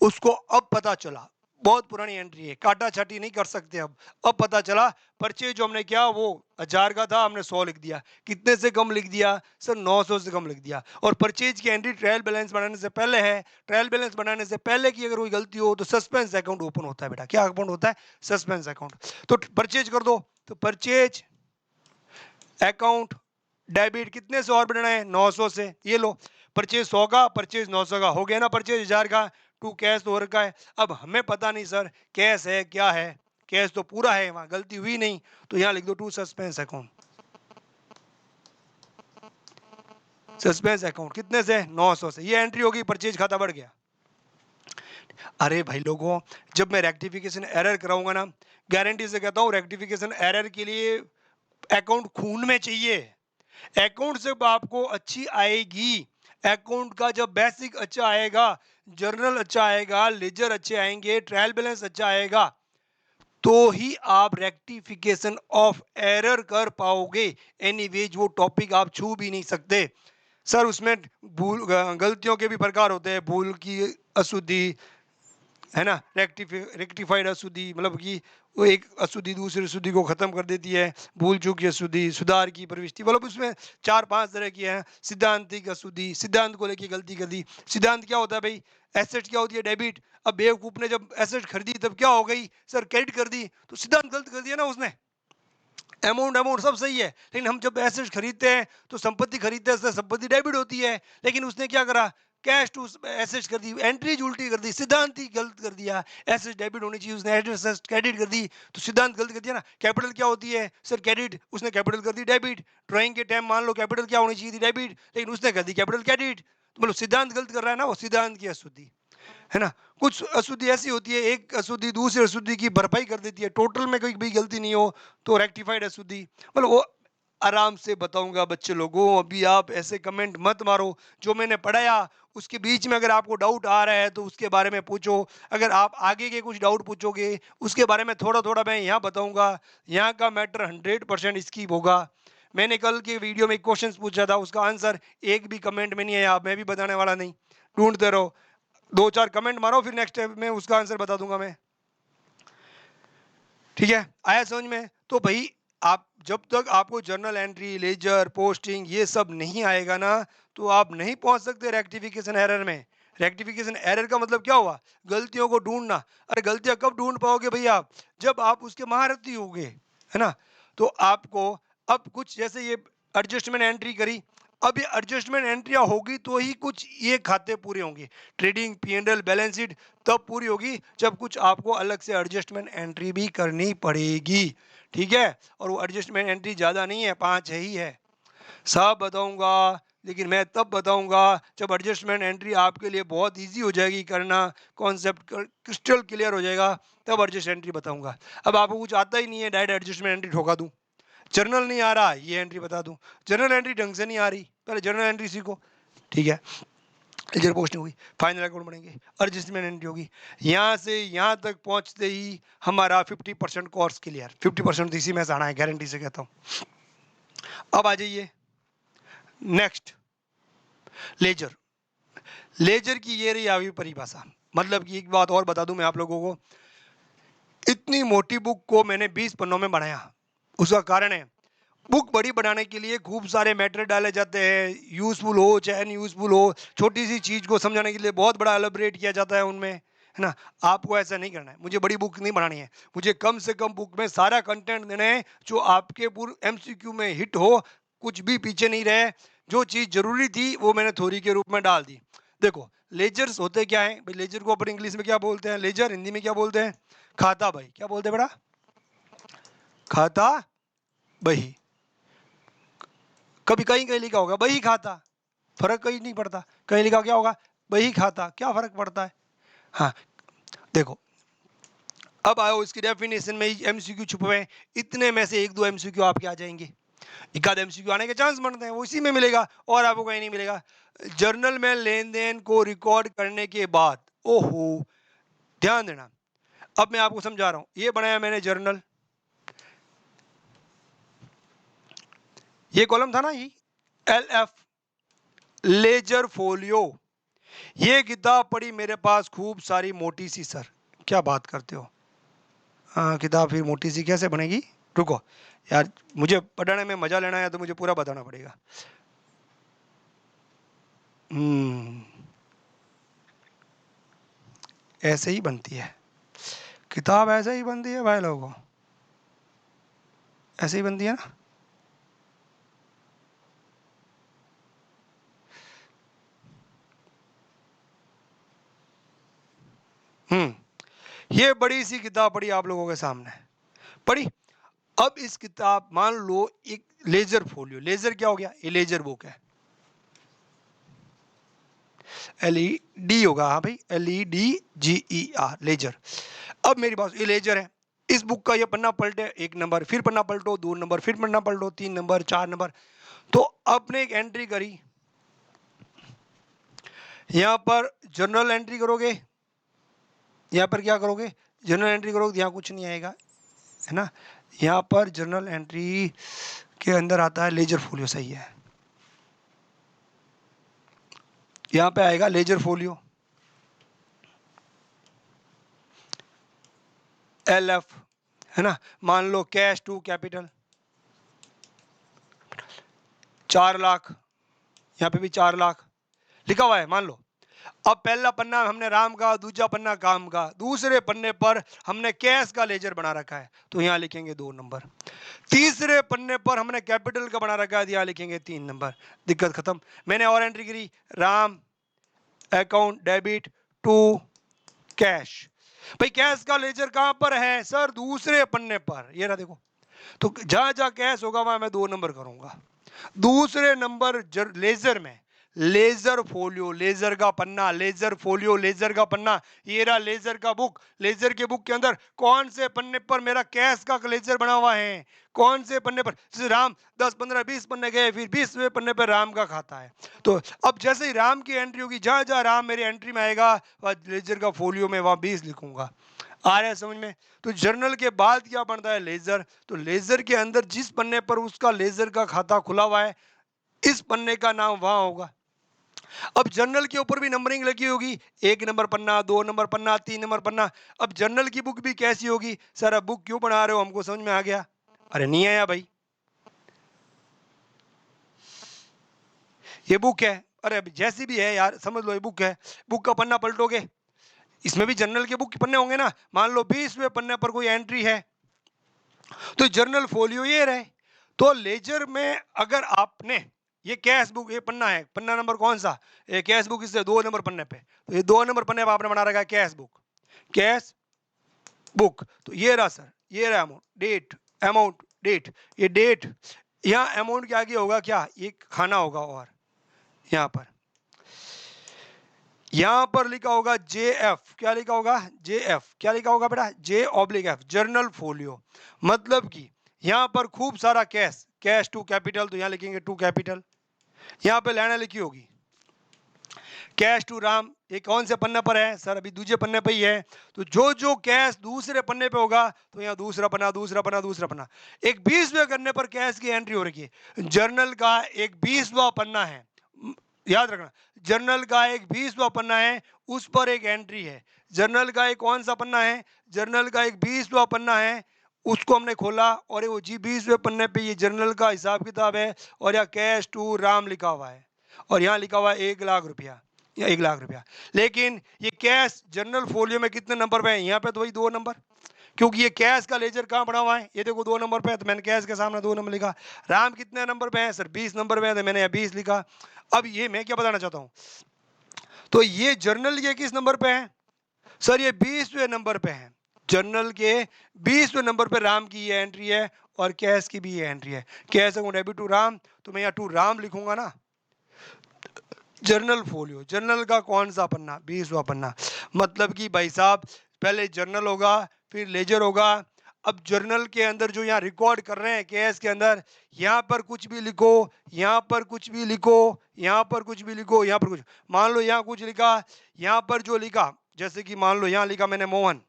उसको अब पता चला, बहुत पुरानी एंट्री है, काटा छाटी नहीं कर सकते अब पता चला परचेज जो हमने किया वो 1000 का था, हमने 100 लिख दिया, कितने से कम लिख दिया सर 900 से कम लिख दिया। और परचेज की एंट्री ट्रायल बैलेंस बनाने से पहले है, ट्रायल बैलेंस बनाने से पहले की अगर कोई गलती हो तो सस्पेंस अकाउंट ओपन होता है बेटा, क्या अकाउंट होता है, सस्पेंस अकाउंट। तो परचेज कर दो, तो परचेज अकाउंट डेबिट कितने से और बढ़ना है 900 से, ये लो परचेज 100 का, परचेज 900 का, हो गया ना परचेज 1000 का, टू कैश तो हो रखा है। अब हमें पता नहीं सर कैश है क्या है, कैश तो पूरा है, वहां गलती हुई नहीं, तो यहाँ लिख दो to suspense account, suspense account कितने से 900 से, ये एंट्री होगी, परचेज खाता बढ़ गया। अरे भाई लोगों, जब मैं रेक्टिफिकेशन एरर कराऊंगा ना, गारंटी से कहता हूँ रेक्टिफिकेशन एरर के लिए अकाउंट खून में चाहिए, अकाउंट से आपको अच्छी आएगी, अकाउंट का जब बेसिक अच्छा आएगा, जर्नल अच्छा आएगा, लेजर अच्छे आएंगे, ट्रायल बैलेंस अच्छा आएगा, तो ही आप रेक्टिफिकेशन ऑफ एरर कर पाओगे। एनीवेज वो टॉपिक आप छू भी नहीं सकते सर, उसमें भूल गलतियों के भी प्रकार होते हैं, भूल की अशुद्धि है ना, रेक्टिफाइड अशुद्धि, मतलब कि वो एक अशुद्धि दूसरी अशुद्धि को खत्म कर देती है, भूल चूक की अशुद्धि, सुधार की प्रविष्टि, मतलब उसमें 4-5 तरह की है। सिद्धांतिक अशुद्धि, सिद्धांत को लेके गलती कर दी, सिद्धांत क्या होता है भाई, एसेट क्या होती है डेबिट, अब बेवकूफ ने जब एसेट खरीदी तब क्या हो गई सर, क्रेडिट कर दी, तो सिद्धांत गलत कर दिया ना उसने, अमाउंट अमाउंट सब सही है, लेकिन हम जब एसेट खरीदते हैं तो संपत्ति खरीदते हैं, संपत्ति डेबिट होती है, लेकिन उसने क्या करा, कैश टू एसेट कर दी, एंट्रीज उल्टी कर दी, सिद्धांत ही गलत कर दिया, एसेट डेबिट होनी चाहिए, उसने एसेट क्रेडिट कर दी, तो सिद्धांत गलत कर दिया ना। कैपिटल क्या होती है सर क्रेडिट, उसने कैपिटल कर दी डेबिट, ड्राइंग के टाइम मान लो कैपिटल क्या होनी चाहिए थी डेबिट, लेकिन उसने कर दी कैपिटल क्रेडिट, मतलब सिद्धांत गलत कर रहा है ना, वो सिद्धांत की अशुद्धि है ना। कुछ अशुद्धि ऐसी होती है, एक अशुद्धि दूसरी अशुद्धि की भरपाई कर देती है, टोटल में कोई भी गलती नहीं हो तो रेक्टिफाइड अशुद्धि, मतलब वो आराम से बताऊंगा बच्चे लोगों। अभी आप ऐसे कमेंट मत मारो। जो मैंने पढ़ाया उसके बीच में अगर आपको डाउट आ रहा है तो उसके बारे में पूछो। अगर आप आगे के कुछ डाउट पूछोगे उसके बारे में थोड़ा थोड़ा मैं यहाँ बताऊंगा। यहाँ का मैटर 100% स्किप होगा। मैंने कल के वीडियो में एक क्वेश्चन पूछा था, उसका आंसर एक भी कमेंट में नहीं आया। मैं भी बताने वाला नहीं, ढूंढते रहो। 2-4 कमेंट मारो, फिर नेक्स्ट टाइम में उसका आंसर बता दूंगा मैं। ठीक है, आया समझ में? तो भाई आप जब तक आपको जर्नल एंट्री, लेजर, पोस्टिंग ये सब नहीं आएगा ना, तो आप नहीं पहुंच सकते रेक्टिफिकेशन एरर में। रेक्टिफिकेशन एरर का मतलब क्या हुआ? गलतियों को ढूंढना। अरे गलतियां कब ढूंढ पाओगे भाई आप? जब आप उसके महारथी होगे, है ना? तो आपको अब कुछ जैसे ये एडजस्टमेंट एंट्री करी, अब ये एडजस्टमेंट एंट्रियां होगी तो ही कुछ ये खाते पूरे होंगे। ट्रेडिंग, P&L, बैलेंस शीट तब पूरी होगी जब कुछ आपको अलग से एडजस्टमेंट एंट्री भी करनी पड़ेगी। ठीक है, और वो एडजस्टमेंट एंट्री ज़्यादा नहीं है, 5 ही है। सब बताऊंगा, लेकिन मैं तब बताऊंगा जब एडजस्टमेंट एंट्री आपके लिए बहुत इजी हो जाएगी करना, कॉन्सेप्ट क्रिस्टल क्लियर हो जाएगा, तब एडजस्ट एंट्री बताऊंगा। अब आपको कुछ आता ही नहीं है, डायरेक्ट एडजस्टमेंट एंट्री ठोका दूं। जर्नल नहीं आ रहा, ये एंट्री बता दूं। जर्नल एंट्री ढंग से नहीं आ रही, पहले जर्नल एंट्री सीखो। ठीक है, लेजर पोस्टिंग होगी, फाइनल अकाउंट बनेंगे, एडजस्टमेंट एंट्री होगी। यहाँ से यहाँ तक पहुँचते ही हमारा 50% कोर्स क्लियर। 50% इसी में से आना है, गारंटी से कहता हूँ। अब आ जाइए नेक्स्ट, लेजर। लेजर की ये रही आगे परिभाषा। मतलब कि एक बात और बता दूं मैं आप लोगों को, इतनी मोटी बुक को मैंने 20 पन्नों में बनाया। उसका कारण है, बुक बड़ी बनाने के लिए खूब सारे मैटर डाले जाते हैं, यूजफुल हो चाहे अनयूजफुल हो, छोटी सी चीज को समझाने के लिए बहुत बड़ा एलैबोरेट किया जाता है उनमें, है ना? आपको ऐसा नहीं करना है। मुझे बड़ी बुक नहीं बनानी है, मुझे कम से कम बुक में सारा कंटेंट देना है जो आपके पूरे MCQ में हिट हो, कुछ भी पीछे नहीं रहे। जो चीज जरूरी थी वो मैंने थ्योरी के रूप में डाल दी। देखो, लेजर्स होते क्या है भाई? लेजर को अपन इंग्लिश में क्या बोलते हैं? लेजर हिंदी में क्या बोलते हैं? खाता भाई। क्या बोलते हैं बेटा? खाता बही। कभी कहीं कहीं लिखा होगा बही खाता, फर्क कहीं नहीं पड़ता। कहीं लिखा क्या होगा? बही खाता, क्या फर्क पड़ता है? हाँ, देखो, अब आओ इसकी डेफिनेशन में ही MCQ छुपे हुए हैं। इतने में से 1-2 MCQ आपके आ जाएंगे। एक आध MCQ आने के चांस बनते हैं, वो इसी में मिलेगा और आपको कहीं नहीं मिलेगा। जर्नल में लेन देन को रिकॉर्ड करने के बाद, ओहो, ध्यान देना, अब मैं आपको समझा रहा हूं। ये बनाया मैंने जर्नल, ये कॉलम था ना, ये LF, लेजर फोलियो। ये किताब पड़ी मेरे पास खूब सारी मोटी सी। सर क्या बात करते हो? हाँ, किताब फिर मोटी सी कैसे बनेगी? रुको यार, मुझे पढ़ने में मजा लेना है तो मुझे पूरा बताना पड़ेगा। ऐसे ही बनती है किताब, ऐसे ही बनती है भाई लोगों, ऐसे ही बनती है ना। ये बड़ी सी किताब पड़ी आप लोगों के सामने, पड़ी। अब इस किताब, मान लो एक लेजर फोलियो, लेजर क्या हो गया? ये लेजर बुक है, LED होगा, हाँ भाई, LEDGER, लेजर। अब मेरी बात, ये लेजर है। इस बुक का ये पन्ना पलटे 1 नंबर, फिर पन्ना पलटो 2 नंबर, फिर पन्ना पलटो 3 नंबर, 4 नंबर। तो आपने एक एंट्री करी, यहां पर जर्नल एंट्री करोगे, यहां पर क्या करोगे? जर्नल एंट्री करोगे, यहां कुछ नहीं आएगा, है ना? यहां पर जर्नल एंट्री के अंदर आता है लेजर फोलियो, सही है। यहां पे आएगा लेजर फोलियो, LF, है ना? मान लो कैश टू कैपिटल 4 लाख, यहां पे भी 4 लाख लिखा हुआ है, मान लो। अब पहला पन्ना हमने राम का, दूसरा पन्ना काम का, दूसरे पन्ने पर हमने कैश का लेजर बना रखा है तो यहां लिखेंगे 2 नंबर। तीसरे पन्ने पर हमने कैपिटल का बना रखा है, यहां लिखेंगे 3 नंबर। दिक्कत खत्म। मैंने और एंट्री करी, Ram account debit to cash. भाई कैश का लेजर कहां पर है? सर दूसरे पन्ने पर, ये रहा देखो। तो जहां जहां कैश होगा वहां मैं 2 नंबर करूंगा। दूसरे नंबर लेजर में लेजर फोलियो, लेजर का पन्ना, लेजर फोलियो, लेजर का पन्ना, ये रहा लेजर का बुक। लेजर के बुक के अंदर कौन से पन्ने पर मेरा कैश का लेजर बना हुआ है, कौन से पन्ने पर, जैसे राम 10 15 20 पन्ने गए, फिर 20वें पन्ने पर राम का खाता है। तो अब जैसे ही राम की एंट्री होगी, जहां जहां राम मेरी एंट्री में आएगा वह लेजर का फोलियो में वहां 20 लिखूंगा। आ रहा है समझ में? तो जर्नल के बाद क्या बनता है, लेजर। तो लेजर के अंदर जिस पन्ने पर उसका लेजर का खाता खुला हुआ है, इस पन्ने का नाम वहां होगा। अब जर्नल के ऊपर भी नंबरिंग लगी होगी, 1 नंबर पन्ना, 2 नंबर पन्ना, 3 नंबर पन्ना। अब जर्नल की बुक भी कैसी होगी? सर अब बुक क्यों बना रहे हो, हमको समझ में आ गया। अरे नहीं आया भाई, ये बुक है। अरे जैसी भी है यार, समझ लो ये बुक है। बुक का पन्ना पलटोगे, इसमें भी जर्नल के बुक के पन्ने होंगे ना। मान लो 20वें पन्ने पर कोई एंट्री है, तो जर्नल फोलियो ये रहे। तो लेजर में अगर आपने ये कैश बुक, ये पन्ना है, पन्ना नंबर कौन सा, ये कैश बुक, इससे 2 नंबर पन्ने पे, तो ये 2 नंबर पन्ने पे आपने बना रखा है कैश बुक, कैश बुक। तो ये रहा सर, ये रहा अमाउंट, डेट, अमाउंट, डेट, ये डेट। यहाँ अमाउंट के आगे होगा क्या, ये खाना होगा। और यहाँ पर, यहां पर लिखा होगा जे एफ, क्या लिखा होगा, जे एफ, क्या लिखा होगा बेटा, जे ऑब्लिक एफ, जर्नल फोलियो। मतलब कि यहां पर खूब सारा कैश, कैश टू कैपिटल, तो यहां लिखेंगे टू कैपिटल। यहां पे लाइन लिखी होगी कैश टू राम, ये कौन से पन्ने पर है सर, अभी दूसरे पन्ने पर ही है। तो जो जो कैश दूसरे पन्ने पे होगा, तो यहाँ दूसरा पन्ना, दूसरा पन्ना, दूसरा पन्ना। एक 20वें करने पर कैश की एंट्री हो रही है। जर्नल का एक 20वां पन्ना है, याद रखना, जर्नल का एक 20वां पन्ना है, उस पर एक एंट्री है। जर्नल का एक कौन सा पन्ना है, जर्नल का एक 20वां पन्ना है, उसको हमने खोला और वो जी 20वें पन्ने पे ये जर्नल का हिसाब किताब है, और यहाँ कैश टू राम लिखा हुआ है, और यहाँ लिखा हुआ है 1 लाख रुपया, या 1 लाख रुपया। लेकिन ये कैश जर्नल फोलियो में कितने नंबर पे है, यहाँ पे तो वही 2 नंबर, क्योंकि ये कैश का लेजर कहाँ बना हुआ है, ये देखो 2 नंबर पे है, तो मैंने कैश के सामने 2 नंबर लिखा। राम कितने नंबर पे है सर, 20 नंबर पे है, तो मैंने यहाँ 20 लिखा। अब ये मैं क्या बताना चाहता हूँ, तो ये जर्नल के किस नंबर पे है सर, ये 20वें नंबर पे है। जर्नल के 20वें नंबर पे राम की ये एंट्री है, और कैश की भी ये एंट्री है। कैश डेबिट टू राम, तो मैं यहाँ टू राम लिखूंगा ना। जर्नल फोलियो, जर्नल का कौन सा पन्ना, 20वां पन्ना। मतलब कि भाई साहब, पहले जर्नल होगा, फिर लेजर होगा। अब जर्नल के अंदर जो यहाँ रिकॉर्ड कर रहे हैं केस के अंदर, यहाँ पर कुछ भी लिखो, यहाँ पर कुछ भी लिखो, यहाँ पर कुछ भी लिखो, यहाँ पर कुछ, मान लो यहाँ कुछ लिखा, यहाँ पर जो लिखा, जैसे कि मान लो यहाँ लिखा मैंने मोहन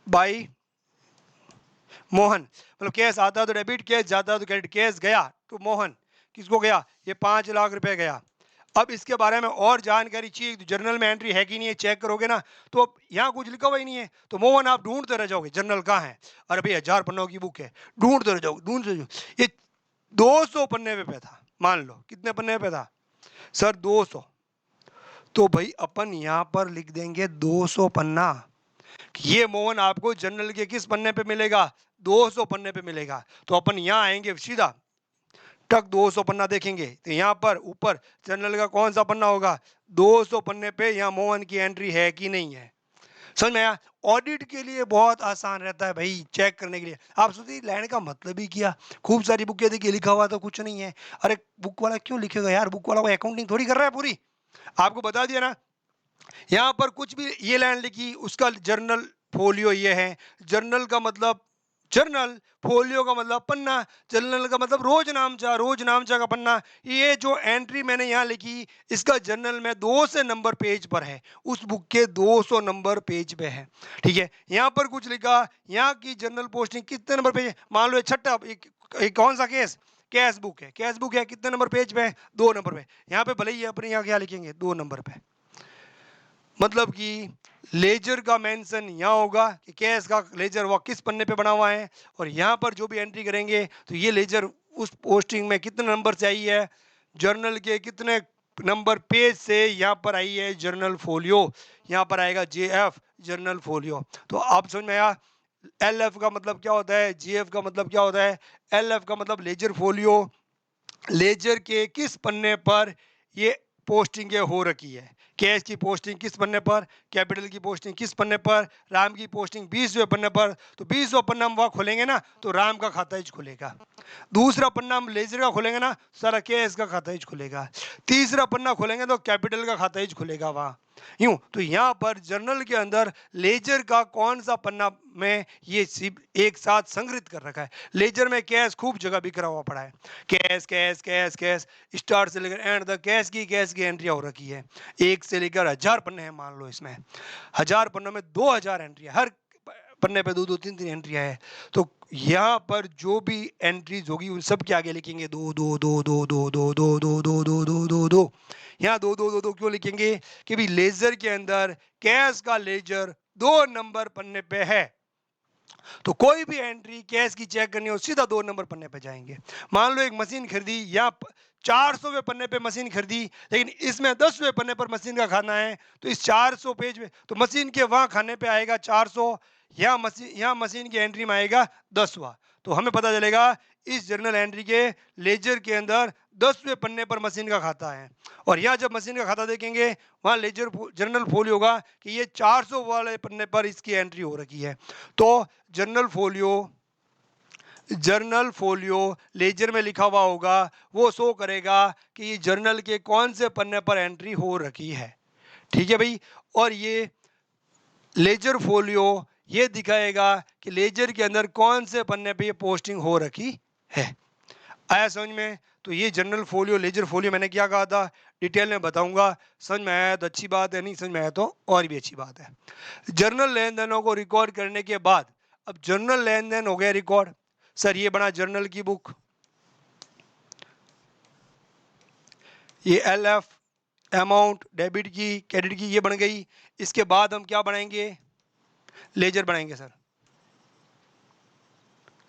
बाई मोहन, मतलब केस आता है तो डेबिट, केस जाता है तो क्रेडिट। केस गया तो मोहन किसको गया, ये 5 लाख रुपए गया। अब इसके बारे में और जानकारी चाहिए तो जर्नल में एंट्री है कि नहीं है चेक करोगे ना, तो अब यहाँ कुछ लिखा हुआ ही नहीं है, तो मोहन आप ढूंढते रह जाओगे जर्नल कहाँ है। अरे भाई 1000 पन्नों की बुक है, ढूंढते रह जाओगे, ढूंढते रह जाओगे। ये 200 पन्ने पे था, मान लो कितने पन्ने पे था सर, 200। तो भाई अपन यहाँ पर लिख देंगे 200 पन्ना। ये मोहन आपको जर्नल के किस पन्ने पे मिलेगा, 200 पन्ने पे मिलेगा। तो अपन यहाँ आएंगे सीधा, टक 200 पन्ना देखेंगे, तो यहाँ पर ऊपर जर्नल का कौन सा पन्ना होगा, 200 पन्ने पे यहाँ मोहन की एंट्री है कि नहीं है। समझ में आया। ऑडिट के लिए बहुत आसान रहता है भाई, चेक करने के लिए। आप सोचिए लाइन का मतलब ही किया, खूब सारी बुकें देखिए, लिखा हुआ तो कुछ नहीं है। अरे बुक वाला क्यों लिखेगा यार, बुक वाला कोई अकाउंटिंग थोड़ी कर रहा है पूरी, आपको बता दिया ना। यहाँ पर कुछ भी ये लाइन लिखी, उसका जर्नल फोलियो ये है। जर्नल का मतलब जर्नल, फोलियो का मतलब पन्ना, जर्नल का मतलब रोज नामचा, रोज नामचा का पन्ना। ये जो एंट्री मैंने यहाँ लिखी, इसका जर्नल में 200 नंबर पेज पर है, उस बुक के 200 नंबर पेज पे है। ठीक है, यहाँ पर कुछ लिखा, यहाँ की जर्नल पोस्टिंग कितने नंबर पेज, मान लो छठा, एक कौन सा केस, कैश बुक है, कैश बुक है, कितने नंबर पेज पे है, 2 नंबर पे। यहाँ पे भले ही अपने यहाँ क्या लिखेंगे, 2 नंबर पे। मतलब कि लेजर का मेंशन यहाँ होगा कि कैश का लेजर वो किस पन्ने पे बना हुआ है, और यहाँ पर जो भी एंट्री करेंगे तो ये लेजर उस पोस्टिंग में कितने नंबर से आई है, जर्नल के कितने नंबर पेज से यहाँ पर आई है जर्नल फोलियो, यहाँ पर आएगा जेएफ जर्नल फोलियो। तो आप समझ में आया, एल एफ का मतलब क्या होता है, जी एफ का मतलब क्या होता है। एल एफ का मतलब लेजर फोलियो, लेजर के किस पन्ने पर ये पोस्टिंग हो रखी है। कैश की पोस्टिंग किस पन्ने पर, कैपिटल की पोस्टिंग किस पन्ने पर, राम की पोस्टिंग 20वें पन्ने पर। तो 20वां पन्ना हम वहाँ खोलेंगे ना तो राम का खाता ही खुलेगा। दूसरा पन्ना हम लेजर का खोलेंगे ना, सारा कैश का खाता ही खुलेगा। तीसरा पन्ना खोलेंगे तो कैपिटल का खाता ही खुलेगा वहाँ। यूं तो यहाँ पर जर्नल के अंदर लेजर का कौन सा पन्ना में ये सिर्फ एक साथ संग्रहित कर रखा है। लेजर में कैश खूब जगह बिखरा हुआ पड़ा है, cash cash cash cash, start से लेकर एंड तक कैश की एंट्री हो रखी है। 1 से लेकर 1000 पन्ने हैं, मान लो इसमें 1000 पन्नों में 2000 एंट्री है, हर पन्ने पे 2 2 3 3 एंट्रियां है। तो यहाँ पर जो भी एंट्रीज होगी उन सब के आगे लिखेंगे 2 2 2 2 2 2 2 2 2 2 2 2। यहाँ 2 2 2 2 क्यों लिखेंगे कि भी लेजर के अंदर कैश का लेजर 2 नंबर पन्ने पे है, तो कोई भी एंट्री कैश की चेक करनी हो सीधा 2 नंबर पन्ने पे जाएंगे। मान लो एक मशीन खरीदी या 400वें पन्ने पे मशीन खरीदी, लेकिन इसमें 10वें पन्ने पर मशीन का खाना है, तो इस 400 पेज में तो मशीन के वहां खाने पे आएगा 400, यहाँ मशीन की एंट्री में आएगा 10वां। तो हमें पता चलेगा इस जर्नल एंट्री के लेजर के अंदर 10वें पन्ने पर मशीन का खाता है। और यहाँ जब मशीन का खाता देखेंगे वहाँ लेजर जर्नल फोलियो होगा कि ये 400 वाले पन्ने पर इसकी एंट्री हो रखी है। तो जर्नल फोलियो लेजर में लिखा हुआ होगा, वो शो करेगा कि ये जर्नल के कौन से पन्ने पर एंट्री हो रखी है। ठीक है भाई। और ये लेजर फोलियो ये दिखाएगा कि लेजर के अंदर कौन से पन्ने पे ये पोस्टिंग हो रखी है। आया समझ में? तो ये जर्नल फोलियो लेजर फोलियो मैंने क्या कहा था, डिटेल में बताऊंगा। समझ में आया तो अच्छी बात है, नहीं समझ में आया तो और भी अच्छी बात है। जर्नल लेन देनों को रिकॉर्ड करने के बाद, अब जर्नल लेन देन हो गया रिकॉर्ड, सर ये बना जर्नल की बुक, ये LF अमाउंट डेबिट की क्रेडिट की ये बन गई। इसके बाद हम क्या बनाएंगे, लेजर बनाएंगे सर,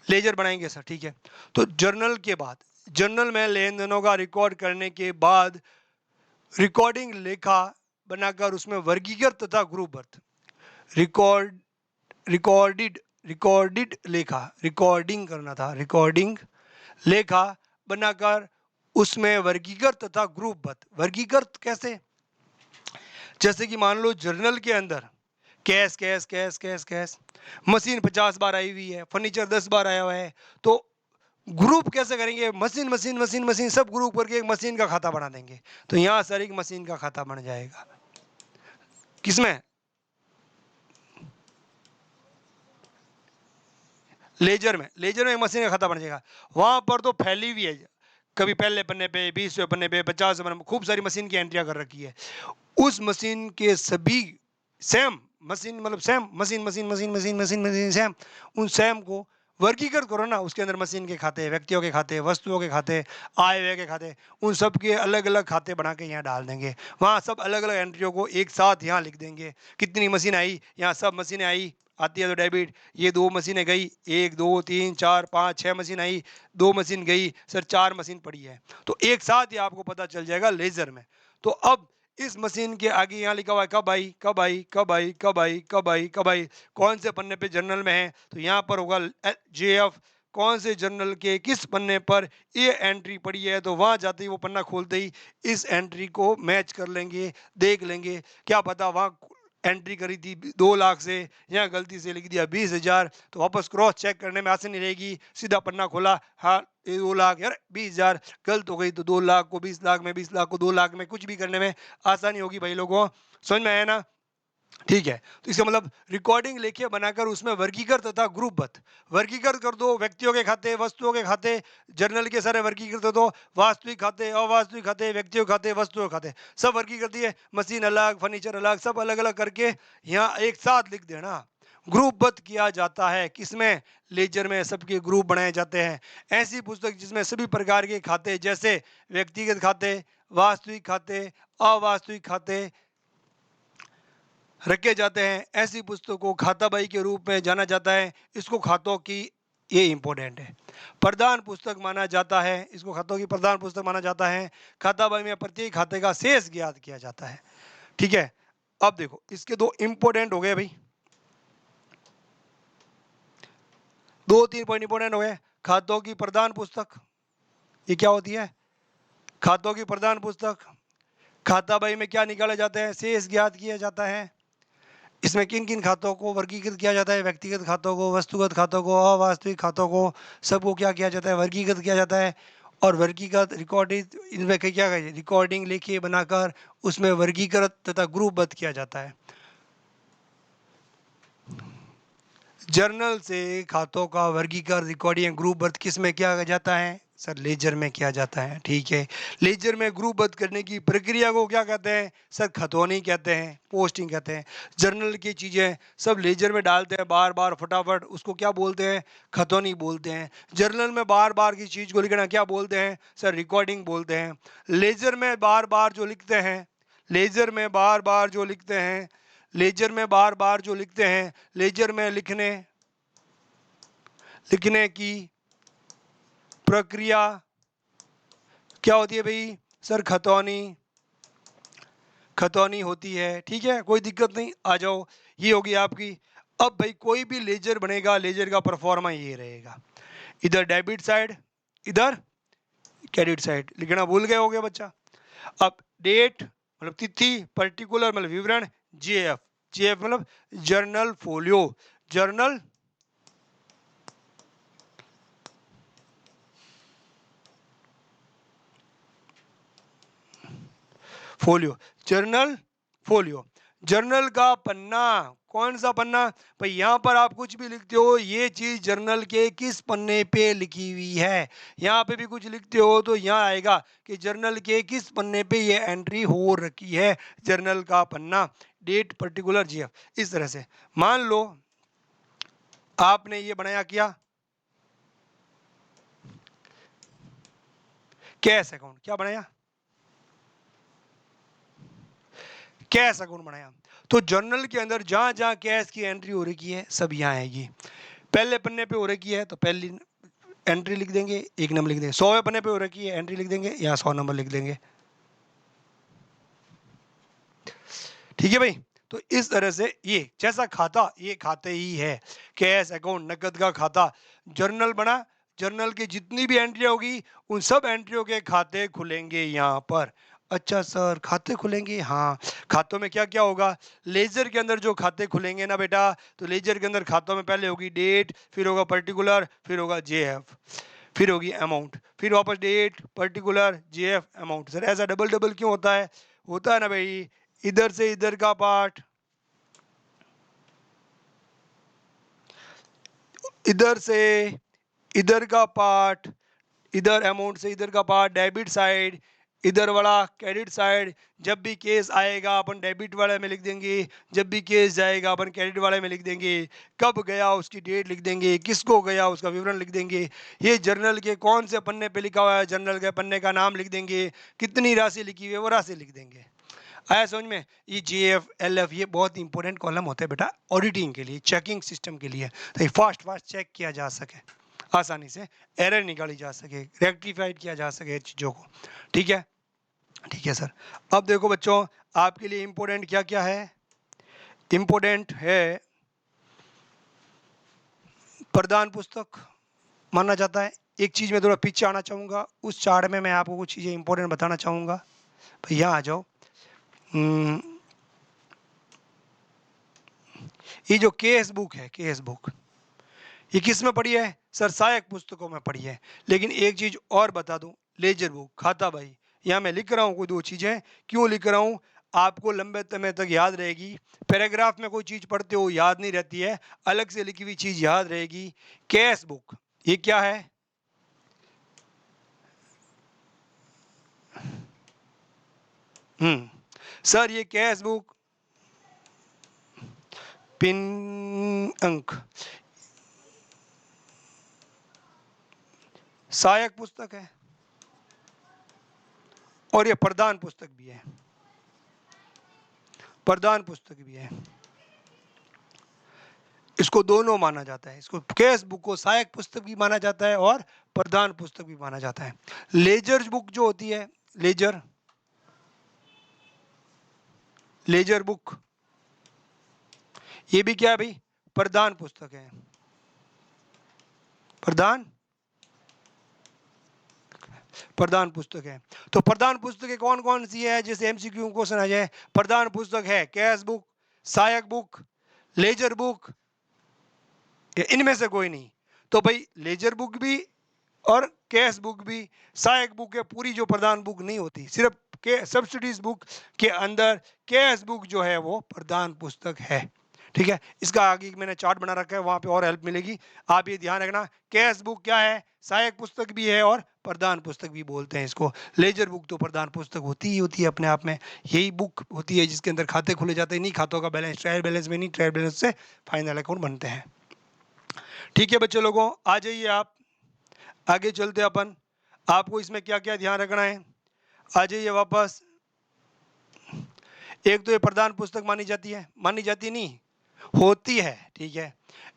लेजर बनाएंगे सर। ठीक है। तो जर्नल के बाद, जर्नल में लेन देनों का रिकॉर्ड करने के बाद रिकॉर्डिंग लेखा बनाकर उसमें वर्गीकृत तथा ग्रुपबद्ध, रिकॉर्डिड लेखा, रिकॉर्डिंग करना था, रिकॉर्डिंग लेखा बनाकर उसमें वर्गीकृत तथा ग्रुपबद्ध। वर्गीकृत कैसे, जैसे कि मान लो जर्नल के अंदर cash cash cash cash cash, machine 50 बार आई हुई है, फर्नीचर 10 बार आया हुआ है, तो ग्रुप कैसे करेंगे, मशीन मशीन मशीन मशीन सब ग्रुप करके एक मशीन का खाता बना देंगे। तो यहां सर एक मशीन का खाता बन जाएगा, किसमें, लेजर में। लेजर में एक मशीन का खाता बन जाएगा। वहां पर तो फैली हुई है, कभी पहले पन्ने पे, 20वें पन्ने पे, 50वें पन्ने पे खूब सारी मशीन की एंट्रियां कर रखी है। उस मशीन के सभी सेम मशीन, मतलब same machine machine machine machine machine machine same, उन सेम को वर्गीकृत करो ना। उसके अंदर मशीन के खाते, व्यक्तियों के खाते, वस्तुओं के खाते, आय व्यय के खाते, उन सब के अलग अलग खाते बना के यहाँ डाल देंगे। वहाँ सब अलग अलग एंट्रियों को एक साथ यहाँ लिख देंगे। कितनी मशीन आई, यहाँ सब मशीनें आई, आती है तो डेबिट, ये 2 मशीनें गई, 1 2 3 4 5 6 मशीन आई, 2 मशीन गई, सर 4 मशीन पड़ी है। तो एक साथ ही आपको पता चल जाएगा लेजर में। तो अब इस मशीन के आगे यहाँ लिखा हुआ है कब आई कब आई कब आई कब आई कब आई कब आई, कौन से पन्ने पे जर्नल में है, तो यहाँ पर होगा JF, कौन से जर्नल के किस पन्ने पर ये एंट्री पड़ी है। तो वहाँ जाते ही वो पन्ना खोलते ही इस एंट्री को मैच कर लेंगे, देख लेंगे, क्या पता वहाँ एंट्री करी थी 2 लाख से, यहाँ गलती से लिख दिया 20,000, तो वापस क्रॉस चेक करने में आसानी रहेगी। सीधा पन्ना खोला, हाँ ये 2 लाख यार 20,000 गलत हो गई, तो 2 लाख को 20 लाख में, 20 लाख को 2 लाख में, कुछ भी करने में आसानी होगी भाई लोगों। समझ में आया ना? ठीक है। तो इसका मतलब रिकॉर्डिंग लेके बनाकर उसमें वर्गीकृत तथा ग्रुपबद्ध, वर्गीकृत कर दो, व्यक्तियों के खाते, वस्तुओं के खाते, जर्नल के सारे वर्गीकृत कर दो, वास्तविक खाते, अवास्तविक खाते, व्यक्तियों के खाते, वस्तुओं के खाते, सब वर्गीकृत दिए, मशीन अलग, फर्नीचर अलग, सब अलग अलग करके यहाँ एक साथ लिख देना। ग्रुपबद्ध किया जाता है किसमें, लेजर में सबके ग्रुप बनाए जाते हैं। ऐसी पुस्तक जिसमें सभी प्रकार के खाते, जैसे व्यक्तिगत खाते, वास्तविक खाते, अवास्तविक खाते रखे जाते हैं, ऐसी पुस्तक को खाता बही के रूप में जाना जाता है। इसको खातों की, ये इंपॉर्टेंट है, प्रधान पुस्तक माना जाता है। इसको खातों की प्रधान पुस्तक माना जाता है। खाता बही में प्रत्येक खाते का शेष ज्ञात किया जाता है। ठीक है। अब देखो इसके 2 इंपॉर्टेंट हो गए भाई, 2 3 पॉइंट इंपॉर्टेंट हो गए। खातों की प्रधान पुस्तक, ये क्या होती है, खातों की प्रधान पुस्तक, खाता बही में क्या निकाले जाते हैं? शेष ज्ञात किया जाता है। इसमें किन किन खातों को वर्गीकृत किया जाता है? व्यक्तिगत खातों को, वस्तुगत खातों को, अवास्तविक खातों को, सबको क्या किया जाता है? वर्गीकृत किया जाता है। और वर्गीकृत रिकॉर्डिंग, इनमें क्या रिकॉर्डिंग लिखिए बनाकर उसमें वर्गीकृत तथा ग्रुपबद्ध किया जाता है। जर्नल से खातों का वर्गीकरण, रिकॉर्डिंग, ग्रुपबद्ध किस में किया जाता है? सर लेजर में किया जाता है। ठीक है, लेजर में ग्रुपबद्ध करने की प्रक्रिया को क्या कहते हैं? सर खतौनी कहते हैं, पोस्टिंग कहते हैं। जर्नल की चीज़ें सब लेजर में डालते हैं बार बार फटाफट, उसको क्या बोलते हैं? खतौनी बोलते हैं। जर्नल में बार बार की चीज़ को लिखना क्या बोलते हैं? सर रिकॉर्डिंग बोलते हैं। लेजर में बार बार जो लिखते हैं, लेजर में बार बार जो लिखते हैं, लेजर में बार बार जो लिखते हैं, लेजर में लिखने की प्रक्रिया क्या होती है भाई? सर खतौनी होती है। ठीक है, कोई दिक्कत नहीं, आ जाओ, ये होगी आपकी। अब भाई कोई भी लेजर बनेगा, लेजर का परफॉर्मा ये रहेगा, इधर डेबिट साइड, इधर क्रेडिट साइड। लिखना भूल गए होगे बच्चा। अब डेट मतलब तिथि, पर्टिकुलर मतलब विवरण, जेएफ, जेएफ मतलब journal folio, journal folio, journal folio. Journal का पन्ना, कौन सा पन्ना भाई? यहाँ पर आप कुछ भी लिखते हो, ये चीज जर्नल के किस पन्ने पे लिखी हुई है। यहाँ पे भी कुछ लिखते हो तो यहाँ आएगा कि जर्नल के किस पन्ने पे ये एंट्री हो रखी है, जर्नल का पन्ना, डेट, पर्टिकुलर, जीएफ। इस तरह से मान लो आपने ये बनाया क्या, कैश अकाउंट। क्या बनाया? कैश अकाउंट बनाया। तो जर्नल के अंदर जहां जहां कैश की एंट्री हो रखी है सब यहाँ आएगी। पहले पन्ने पे हो रखी है तो पहली एंट्री लिख देंगे, एक नंबर लिख देंगे। 100वें पन्ने पे हो रखी है, एंट्री लिख देंगे, यहाँ 100 नंबर लिख देंगे। ठीक है भाई, तो इस तरह से ये जैसा खाता, ये खाते ही है, कैश अकाउंट, नकद का खाता। जर्नल बना, जर्नल की जितनी भी एंट्री होगी उन सब एंट्रियों के खाते खुलेंगे यहाँ पर। अच्छा सर, खाते खुलेंगे? हाँ, खातों में क्या क्या होगा? लेजर के अंदर जो खाते खुलेंगे ना बेटा, तो लेजर के अंदर खातों में पहले होगी डेट, फिर होगा पर्टिकुलर, फिर होगा जेएफ, फिर होगी अमाउंट, फिर वापस date, particular, JF, amount. Sir ऐसा डबल डबल क्यों होता है? होता है ना भाई, इधर से इधर का पार्ट, इधर से इधर का पार्ट, इधर अमाउंट से इधर का पार्ट डेबिट साइड, इधर वाला क्रेडिट साइड। जब भी केस आएगा अपन डेबिट वाले में लिख देंगे, जब भी केस जाएगा अपन क्रेडिट वाले में लिख देंगे। कब गया उसकी डेट लिख देंगे, किसको गया उसका विवरण लिख देंगे। ये जर्नल के कौन से पन्ने पे लिखा हुआ है, जर्नल के पन्ने का नाम लिख देंगे, कितनी राशि लिखी हुई है वो राशि लिख देंगे। आया समझ में? ये जेएफ, एलएफ ये बहुत इंपॉर्टेंट कॉलम होते हैं बेटा ऑडिटिंग के लिए, चेकिंग सिस्टम के लिए, तो ये फास्ट फास्ट चेक किया जा सके, आसानी से एरर निकाली जा सके, रेक्टिफाइड किया जा सके चीज़ों को। ठीक है, ठीक है सर। अब देखो बच्चों, आपके लिए इंपॉर्टेंट क्या क्या है? इंपॉर्टेंट है प्रदान पुस्तक माना जाता है। एक चीज़ में थोड़ा पीछे आना चाहूँगा, उस चार्ट में मैं आपको कुछ चीज़ें इंपॉर्टेंट बताना चाहूँगा। भाई यहाँ आ जाओ। ये जो केस बुक है, केस बुक ये किस में पड़ी है? सर सहायक पुस्तकों में पड़ी है। लेकिन एक चीज और बता दूं, लेजर बुक, खाता भाई, यहाँ मैं लिख रहा हूँ कोई दो चीजें, क्यों लिख रहा हूँ? आपको लंबे समय तक याद रहेगी। पैराग्राफ में कोई चीज पढ़ते हो याद नहीं रहती है, अलग से लिखी हुई चीज याद रहेगी। कैश बुक ये क्या है? सर ये कैश बुक पिन अंक सहायक पुस्तक है और ये प्रधान पुस्तक भी है, प्रधान पुस्तक भी है। इसको दोनों माना जाता है, इसको केस बुक को सहायक पुस्तक भी माना जाता है और प्रधान पुस्तक भी माना जाता है। लेजर बुक जो होती है, लेजर, लेजर बुक ये भी क्या है भाई? प्रधान पुस्तक है, प्रधान। प्रधान पुस्तक है। तो प्रधान पुस्तकें कौन कौन सी है, जैसे एमसीक्यू क्वेश्चन आ जाए, प्रधान पुस्तक है कैश बुक, सहायक बुक, लेजर बुक, इनमें से कोई नहीं। तो भाई लेजर बुक भी और कैश बुक भी सहायक बुक है, पूरी जो प्रधान बुक नहीं होती, सिर्फ के सब्सिडीज बुक के अंदर कैश बुक जो है वो प्रधान पुस्तक है। ठीक है, इसका आगे मैंने चार्ट बना रखा है, वहां पे और हेल्प मिलेगी। आप ये ध्यान रखना, कैश बुक क्या है, सहायक पुस्तक भी है और प्रधान पुस्तक भी बोलते हैं इसको। लेजर बुक तो प्रधान पुस्तक होती ही होती है अपने आप में, यही बुक होती है जिसके अंदर खाते खुले जाते हैं, नहीं खातों का बैलेंस, ट्रायल बैलेंस में नहीं, ट्रायल बैलेंस से फाइनल अकाउंट बनते हैं। ठीक है बच्चों लोगों, आ जाइए आप, आगे चलते अपन। आपको इसमें क्या क्या ध्यान रखना है, आ जाइए वापस। एक तो ये प्रधान पुस्तक मानी जाती है, मानी जाती नहीं होती है, ठीक है।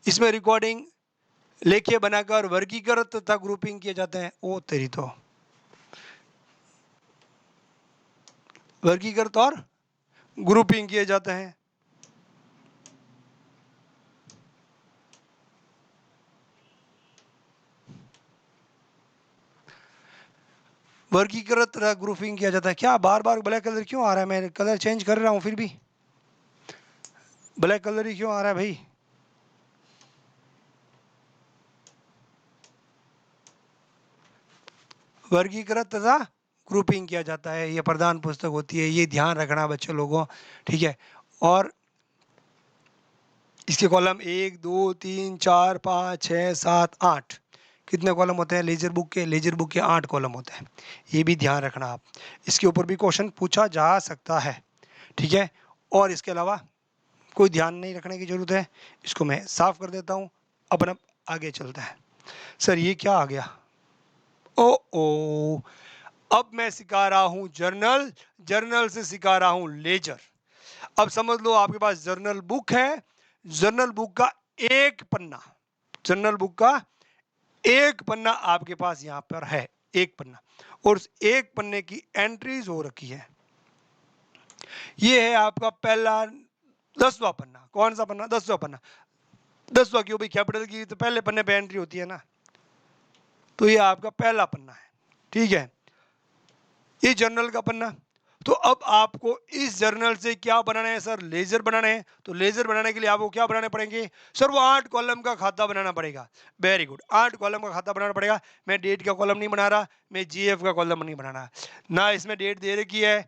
इसमें रिकॉर्डिंग लेखे बनाकर वर्गीकृत तथा ग्रुपिंग किए जाते हैं। ओ तेरी तो, वर्गीकृत और ग्रुपिंग किए जाते हैं। वर्गीकृत तथा ग्रुपिंग किया जाता है। क्या बार बार ब्लैक कलर क्यों आ रहा है, मैं कलर चेंज कर रहा हूं फिर भी ब्लैक कलर ही क्यों आ रहा है भाई। वर्गीकृत तथा ग्रुपिंग किया जाता है, ये प्रधान पुस्तक होती है, ये ध्यान रखना बच्चों लोगों, ठीक है। और इसके कॉलम 1 2 3 4 5 6 7 8, कितने कॉलम होते हैं लेजर बुक के, लेजर बुक के 8 कॉलम होते हैं, ये भी ध्यान रखना आप। इसके ऊपर भी क्वेश्चन पूछा जा सकता है, ठीक है। और इसके अलावा कोई ध्यान नहीं रखने की जरूरत है, इसको मैं साफ कर देता हूँ। अपन अब आगे चलते हैं। सर ये क्या आ गया, ओ ओ, अब मैं सिखा रहा हूं जर्नल, जर्नल से सिखा रहा हूं लेजर। अब समझ लो आपके पास जर्नल बुक है, जर्नल बुक का एक पन्ना, जर्नल बुक का एक पन्ना आपके पास यहां पर है, एक पन्ना, और उस एक पन्ने की एंट्रीज हो रखी है। ये है आपका पहला 10वां पन्ना। कौन सा पन्ना, 10वां पन्ना। 10वां क्यों भाई, कैपिटल की तो पहले पन्ने पे एंट्री होती है ना, तो ये आपका पहला पन्ना है, ठीक है। ये जर्नल का पन्ना। तो अब आपको इस जर्नल से क्या बनाना है सर, लेजर बनाना है। तो लेजर बनाने के लिए आपको क्या बनाने पड़ेंगे सर, वो 8 कॉलम का खाता बनाना पड़ेगा। वेरी गुड, 8 कॉलम का खाता बनाना पड़ेगा। मैं डेट का कॉलम नहीं बना रहा, मैं जीएफ का कॉलम नहीं बना रहा ना, इसमें डेट दे रखी है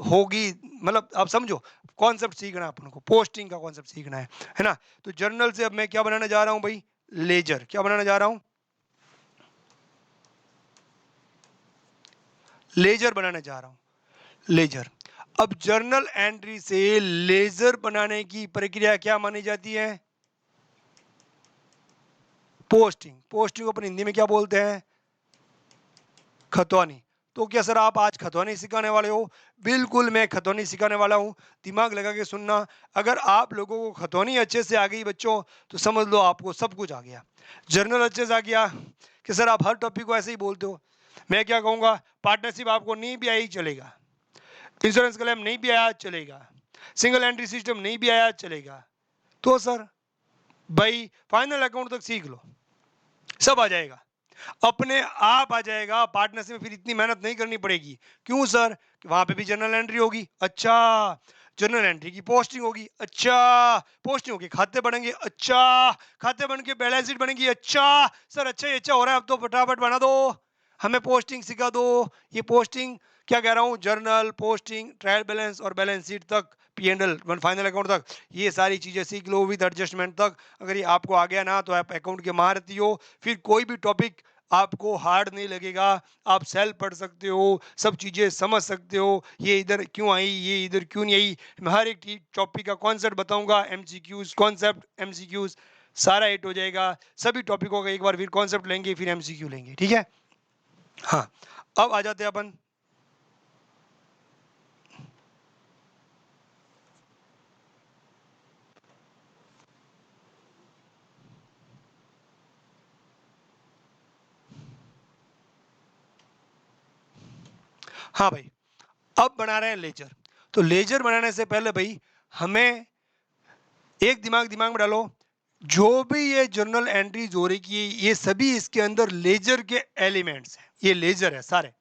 होगी, मतलब आप समझो कॉन्सेप्ट सीखना है अपन को, पोस्टिंग का कॉन्सेप्ट सीखना है ना। तो जर्नल से अब मैं क्या बनाने जा रहा हूं भाई, लेजर। क्या बनाने जा रहा हूं, लेजर बनाने जा रहा हूं, लेजर। अब जर्नल एंट्री से लेजर बनाने की प्रक्रिया क्या मानी जाती है, पोस्टिंग। पोस्टिंग को अपन हिंदी में क्या बोलते हैं, खतौनी। तो क्या सर आप आज खतौनी सिखाने वाले हो, बिल्कुल मैं खतौनी सिखाने वाला हूं, दिमाग लगा के सुनना। अगर आप लोगों को खतौनी अच्छे से आ गई बच्चों, तो समझ लो आपको सब कुछ आ गया। जर्नल अच्छे से आ गया कि सर आप हर टॉपिक को ऐसे ही बोलते हो, मैं क्या कहूंगा, पार्टनरशिप आपको नहीं भी आई चलेगा, इंश्योरेंस क्लेम नहीं भी आया चलेगा, सिंगल एंट्री सिस्टम नहीं भी आया चलेगा, तो सर भाई फाइनल अकाउंट तक सीख लो, सब आ जाएगा, अपने आप आ जाएगा। पार्टनरशिप में फिर इतनी मेहनत नहीं करनी पड़ेगी। क्यों सर, वहां पे भी जर्नल एंट्री होगी, अच्छा, जर्नल एंट्री की पोस्टिंग होगी, अच्छा, पोस्टिंग होगी, खाते बनेंगे, अच्छा, खाते बन के बैलेंस शीट बनेगी, अच्छा। सर अच्छा ही अच्छा हो रहा है, अब तो फटाफट बना दो, हमें पोस्टिंग सिखा दो। ये पोस्टिंग क्या कह रहा हूं, जर्नल, पोस्टिंग, ट्रायल बैलेंस और बैलेंस शीट तक, P&L फाइनल अकाउंट तक, ये सारी चीजें सीख लो विद एडजस्टमेंट तक। अगर ये आपको आ गया ना, तो आप अकाउंट के महारथी हो, फिर कोई भी टॉपिक आपको हार्ड नहीं लगेगा, आप सेल पढ़ सकते हो, सब चीज़ें समझ सकते हो, ये इधर क्यों आई, ये इधर क्यों नहीं आई। मैं हर एक टॉपिक का कॉन्सेप्ट बताऊंगा, एमसीक्यूज, कॉन्सेप्ट, एमसीक्यूज, सारा हिट हो जाएगा। सभी टॉपिकों का एक बार फिर कॉन्सेप्ट लेंगे, फिर एमसीक्यू लेंगे, ठीक है। हाँ, अब आ जाते हैं अपन, हाँ भाई, अब बना रहे हैं लेजर। तो लेजर बनाने से पहले भाई हमें एक दिमाग दिमाग में डालो, जो भी ये जर्नल एंट्रीज हो रही की ये सभी इसके अंदर लेजर के एलिमेंट्स हैं, ये लेजर है सारे।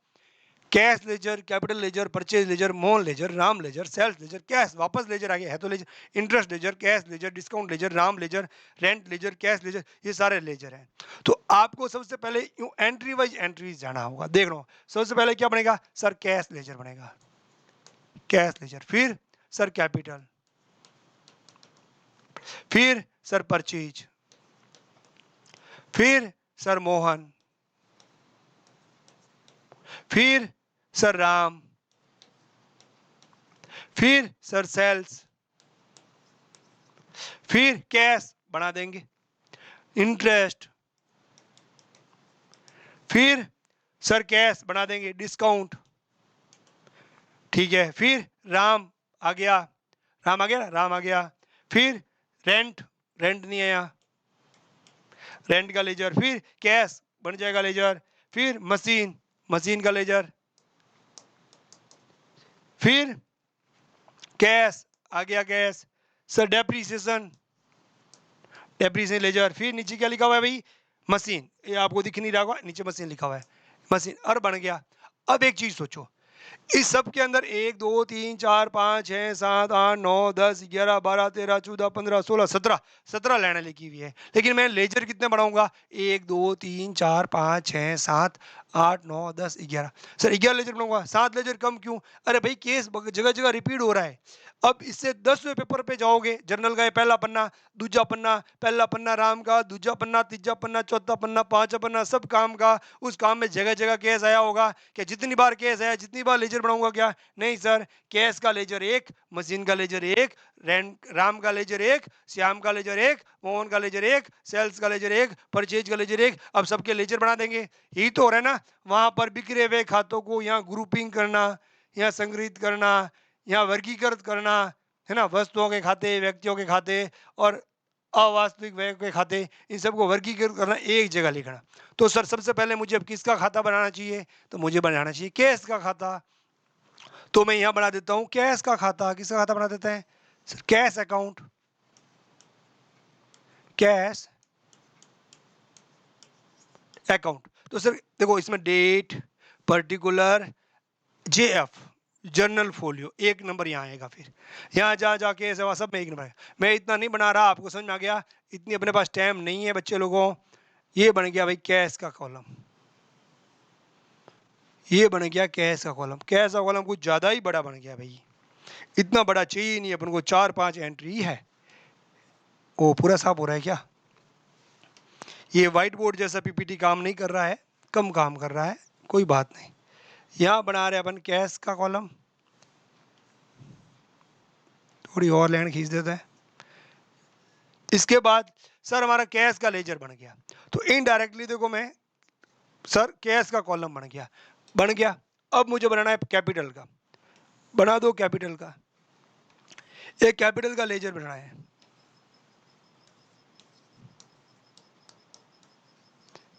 Cash ledger, capital ledger, purchase ledger, Mohan ledger, Ram ledger, sales ledger, cash वापस लेजर आ गया है तो ledger, interest ledger, cash ledger, discount ledger, Ram ledger, rent ledger, cash ledger, ये सारे लेजर हैं। तो आपको सबसे पहले एंट्री वाइज एंट्रीज जाना होगा। देख लो सबसे पहले क्या बनेगा सर, कैश लेजर बनेगा, कैश लेजर। फिर सर कैपिटल, फिर सर परचेज, फिर सर मोहन, फिर सर राम, फिर सर सेल्स, फिर कैश बना देंगे, इंटरेस्ट, फिर सर कैश बना देंगे, डिस्काउंट, ठीक है। फिर राम आ गया, राम आ गया ना, राम आ गया। फिर रेंट, रेंट नहीं आया, रेंट का लेजर। फिर कैश बन जाएगा लेजर। फिर मशीन, मशीन का लेजर। फिर कैश आ गया, cash. Sir depreciation, depreciation ledger. फिर नीचे क्या लिखा हुआ है भाई, मशीन, ये आपको दिख नहीं रहा होगा, नीचे मशीन लिखा हुआ है, मशीन और बन गया। अब एक चीज सोचो, इस सब के अंदर 1 2 3 4 5 6 7 8 9 10 11 12 13 14 15 16 17 लाइनें लिखी हुई है, लेकिन मैं लेजर कितने बनाऊंगा, 1 2 3 4 5 6 7 8 9 10 11। सर 11 लेजर बनाऊंगा, 7 लेजर कम क्यों? अरे भाई केस जगह जगह रिपीट हो रहा है। अब इससे 10वें पेपर पे जाओगे, जर्नल का ये पहला पन्ना, दूजा पन्ना, पहला पन्ना राम का, दूजा पन्ना, तीजा पन्ना, चौथा पन्ना, पांचवा पन्ना, सब काम का। उस काम में जगह जगह केस आया होगा क्या? जितनी बार केस आया जितनी बार लेजर बनाऊंगा क्या? नहीं सर, कैश का लेजर एक, मशीन का लेजर एक, राम का लेजर एक, श्याम का लेजर एक, मोहन का लेजर एक, सेल्स का लेजर एक, परचेज का लेजर एक। अब सबके लेजर बना देंगे, यही तो हो रहा है ना। वहां पर बिखरे हुए खातों को यहाँ ग्रुपिंग करना, यहाँ संग्रहित करना, यहाँ वर्गीकृत करना, है ना, वस्तुओं के खाते, व्यक्तियों के खाते और अवास्तविक व्यय के खाते, इन सबको वर्गीकृत करना, एक जगह लिखना। तो सर सबसे पहले मुझे अब किसका खाता बनाना चाहिए? तो मुझे बनाना चाहिए कैश का खाता। तो मैं यहां बना देता हूं कैश का खाता। किसका खाता बना देते हैं sir? Cash account, cash account. तो सर देखो इसमें date, particular, JF, journal folio, एक नंबर यहाँ आएगा। फिर यहाँ जा जाके सेवा सब में एक नंबर आएगा। मैं इतना नहीं बना रहा, आपको समझ में आ गया? इतनी अपने पास टाइम नहीं है बच्चे लोगों। ये बन गया भाई कैश का कॉलम, ये बन गया कैश का कॉलम। कैश का कॉलम कुछ ज़्यादा ही बड़ा बन गया भाई, इतना बड़ा चाहिए नहीं अपन को, 4 5 एंट्री ही है। वो पूरा साफ हो रहा है क्या? ये व्हाइट बोर्ड जैसा पीपीटी काम नहीं कर रहा है, कम काम कर रहा है, कोई बात नहीं। यहाँ बना रहे अपन कैश का कॉलम, थोड़ी और लाइन खींच देता है। इसके बाद सर हमारा कैश का लेजर बन गया। तो इनडायरेक्टली देखो मैं, सर कैश का कॉलम बन गया, बन गया। अब मुझे बनाना है कैपिटल का, बना दो कैपिटल का। एक कैपिटल का लेजर बनाना है,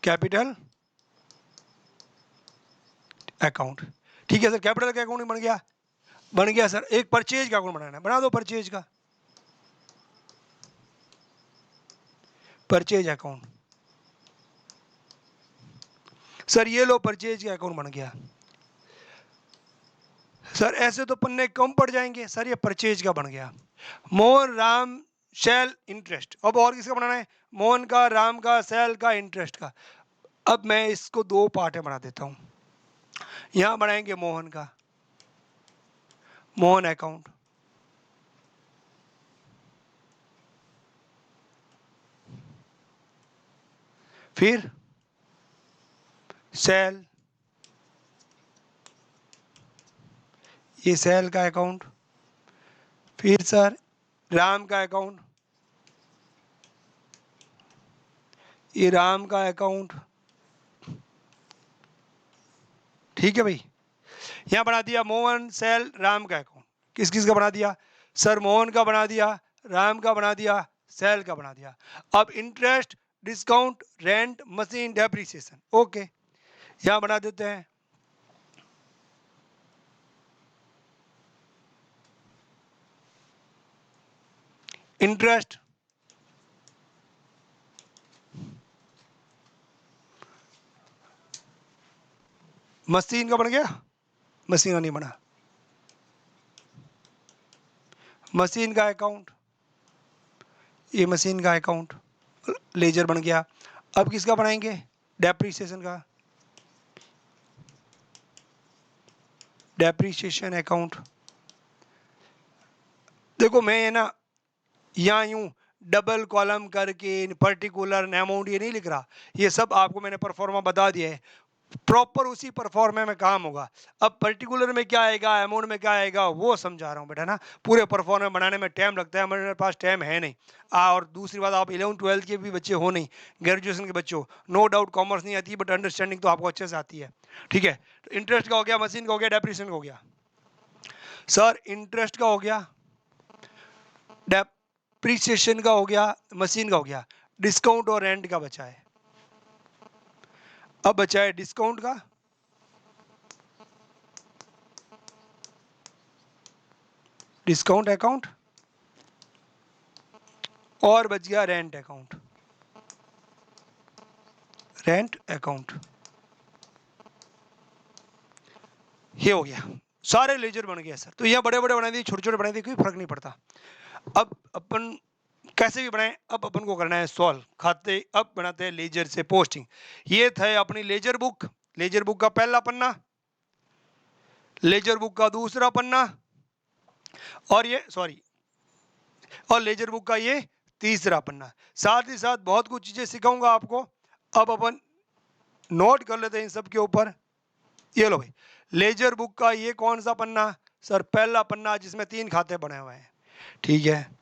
कैपिटल अकाउंट। ठीक है सर, कैपिटल का अकाउंट बन गया, बन गया सर। एक परचेज का अकाउंट बनाना है, बना दो परचेज का, परचेज अकाउंट। सर ये लो परचेज का अकाउंट बन गया। सर ऐसे तो पन्ने कम पड़ जाएंगे, सर ये परचेज का बन गया। Mohan Ram sale interest. अब और किसका बनाना है? मोहन का, राम का, सेल का, इंटरेस्ट का। अब मैं इसको 2 पार्ट में बना देता हूं। यहां बनाएंगे मोहन का, मोहन अकाउंट। फिर सेल, ये सेल का अकाउंट। फिर सर राम का अकाउंट, ये राम का अकाउंट। ठीक है भाई, यहां बना दिया मोहन सेल राम का अकाउंट। किस किस का बना दिया सर? मोहन का बना दिया, राम का बना दिया, सेल का बना दिया। अब interest, discount, rent, machine, depreciation, okay यहां बना देते हैं। इंटरेस्ट, मशीन का बन गया, मशीन का नहीं बना, मशीन का अकाउंट, ये मशीन का अकाउंट लेजर बन गया। अब किसका बनाएंगे, डेप्रीसिएशन का, डेप्रीसिएशन अकाउंट। देखो मैं ये ना यहाँ यूं डबल कॉलम करके पर्टिकुलर अमाउंट ये नहीं लिख रहा, ये सब आपको मैंने परफॉर्मा बता दिया है, प्रॉपर उसी परफॉर्मा में काम होगा। अब पर्टिकुलर में क्या आएगा, अमाउंट में क्या आएगा, वो समझा रहा हूँ बेटा ना। पूरे परफॉर्मा बनाने में टाइम लगता है, हमारे पास टाइम है नहीं। और दूसरी बात, आप 11th-12th के भी बच्चे हो नहीं, ग्रेजुएशन के बच्चे हो, नो डाउट कॉमर्स नहीं आती, बट अंडरस्टैंडिंग तो आपको अच्छे से आती है, ठीक है। तो इंटरेस्ट का हो गया, मशीन का हो गया, डेप्रिसिएशन का हो गया। सर इंटरेस्ट का हो गया, डेप्रिसिएशन का हो गया, मशीन का हो गया, डिस्काउंट और रेंट का बचा है। अब बचा है डिस्काउंट का, डिस्काउंट अकाउंट, और बच गया रेंट अकाउंट, रेंट अकाउंट। ये हो गया, सारे लेजर बन गए सर। तो यहाँ बड़े बड़े बना दिए, छोटे छोटे बना दिए, कोई फर्क नहीं पड़ता। अब अपन कैसे भी बनाए, अब अपन को करना है सॉल्व खाते। अब बनाते हैं लेजर से पोस्टिंग। ये था अपनी लेजर बुक, लेजर बुक का पहला पन्ना, लेजर बुक का दूसरा पन्ना, और ये सॉरी, और लेजर बुक का ये तीसरा पन्ना। साथ ही साथ बहुत कुछ चीजें सिखाऊंगा आपको। अब अपन नोट कर लेते हैं इन सब के ऊपर। ये लो भाई, लेजर बुक का ये कौन सा पन्ना, सर पहला पन्ना जिसमें 3 खाते बने हुए हैं, ठीक है।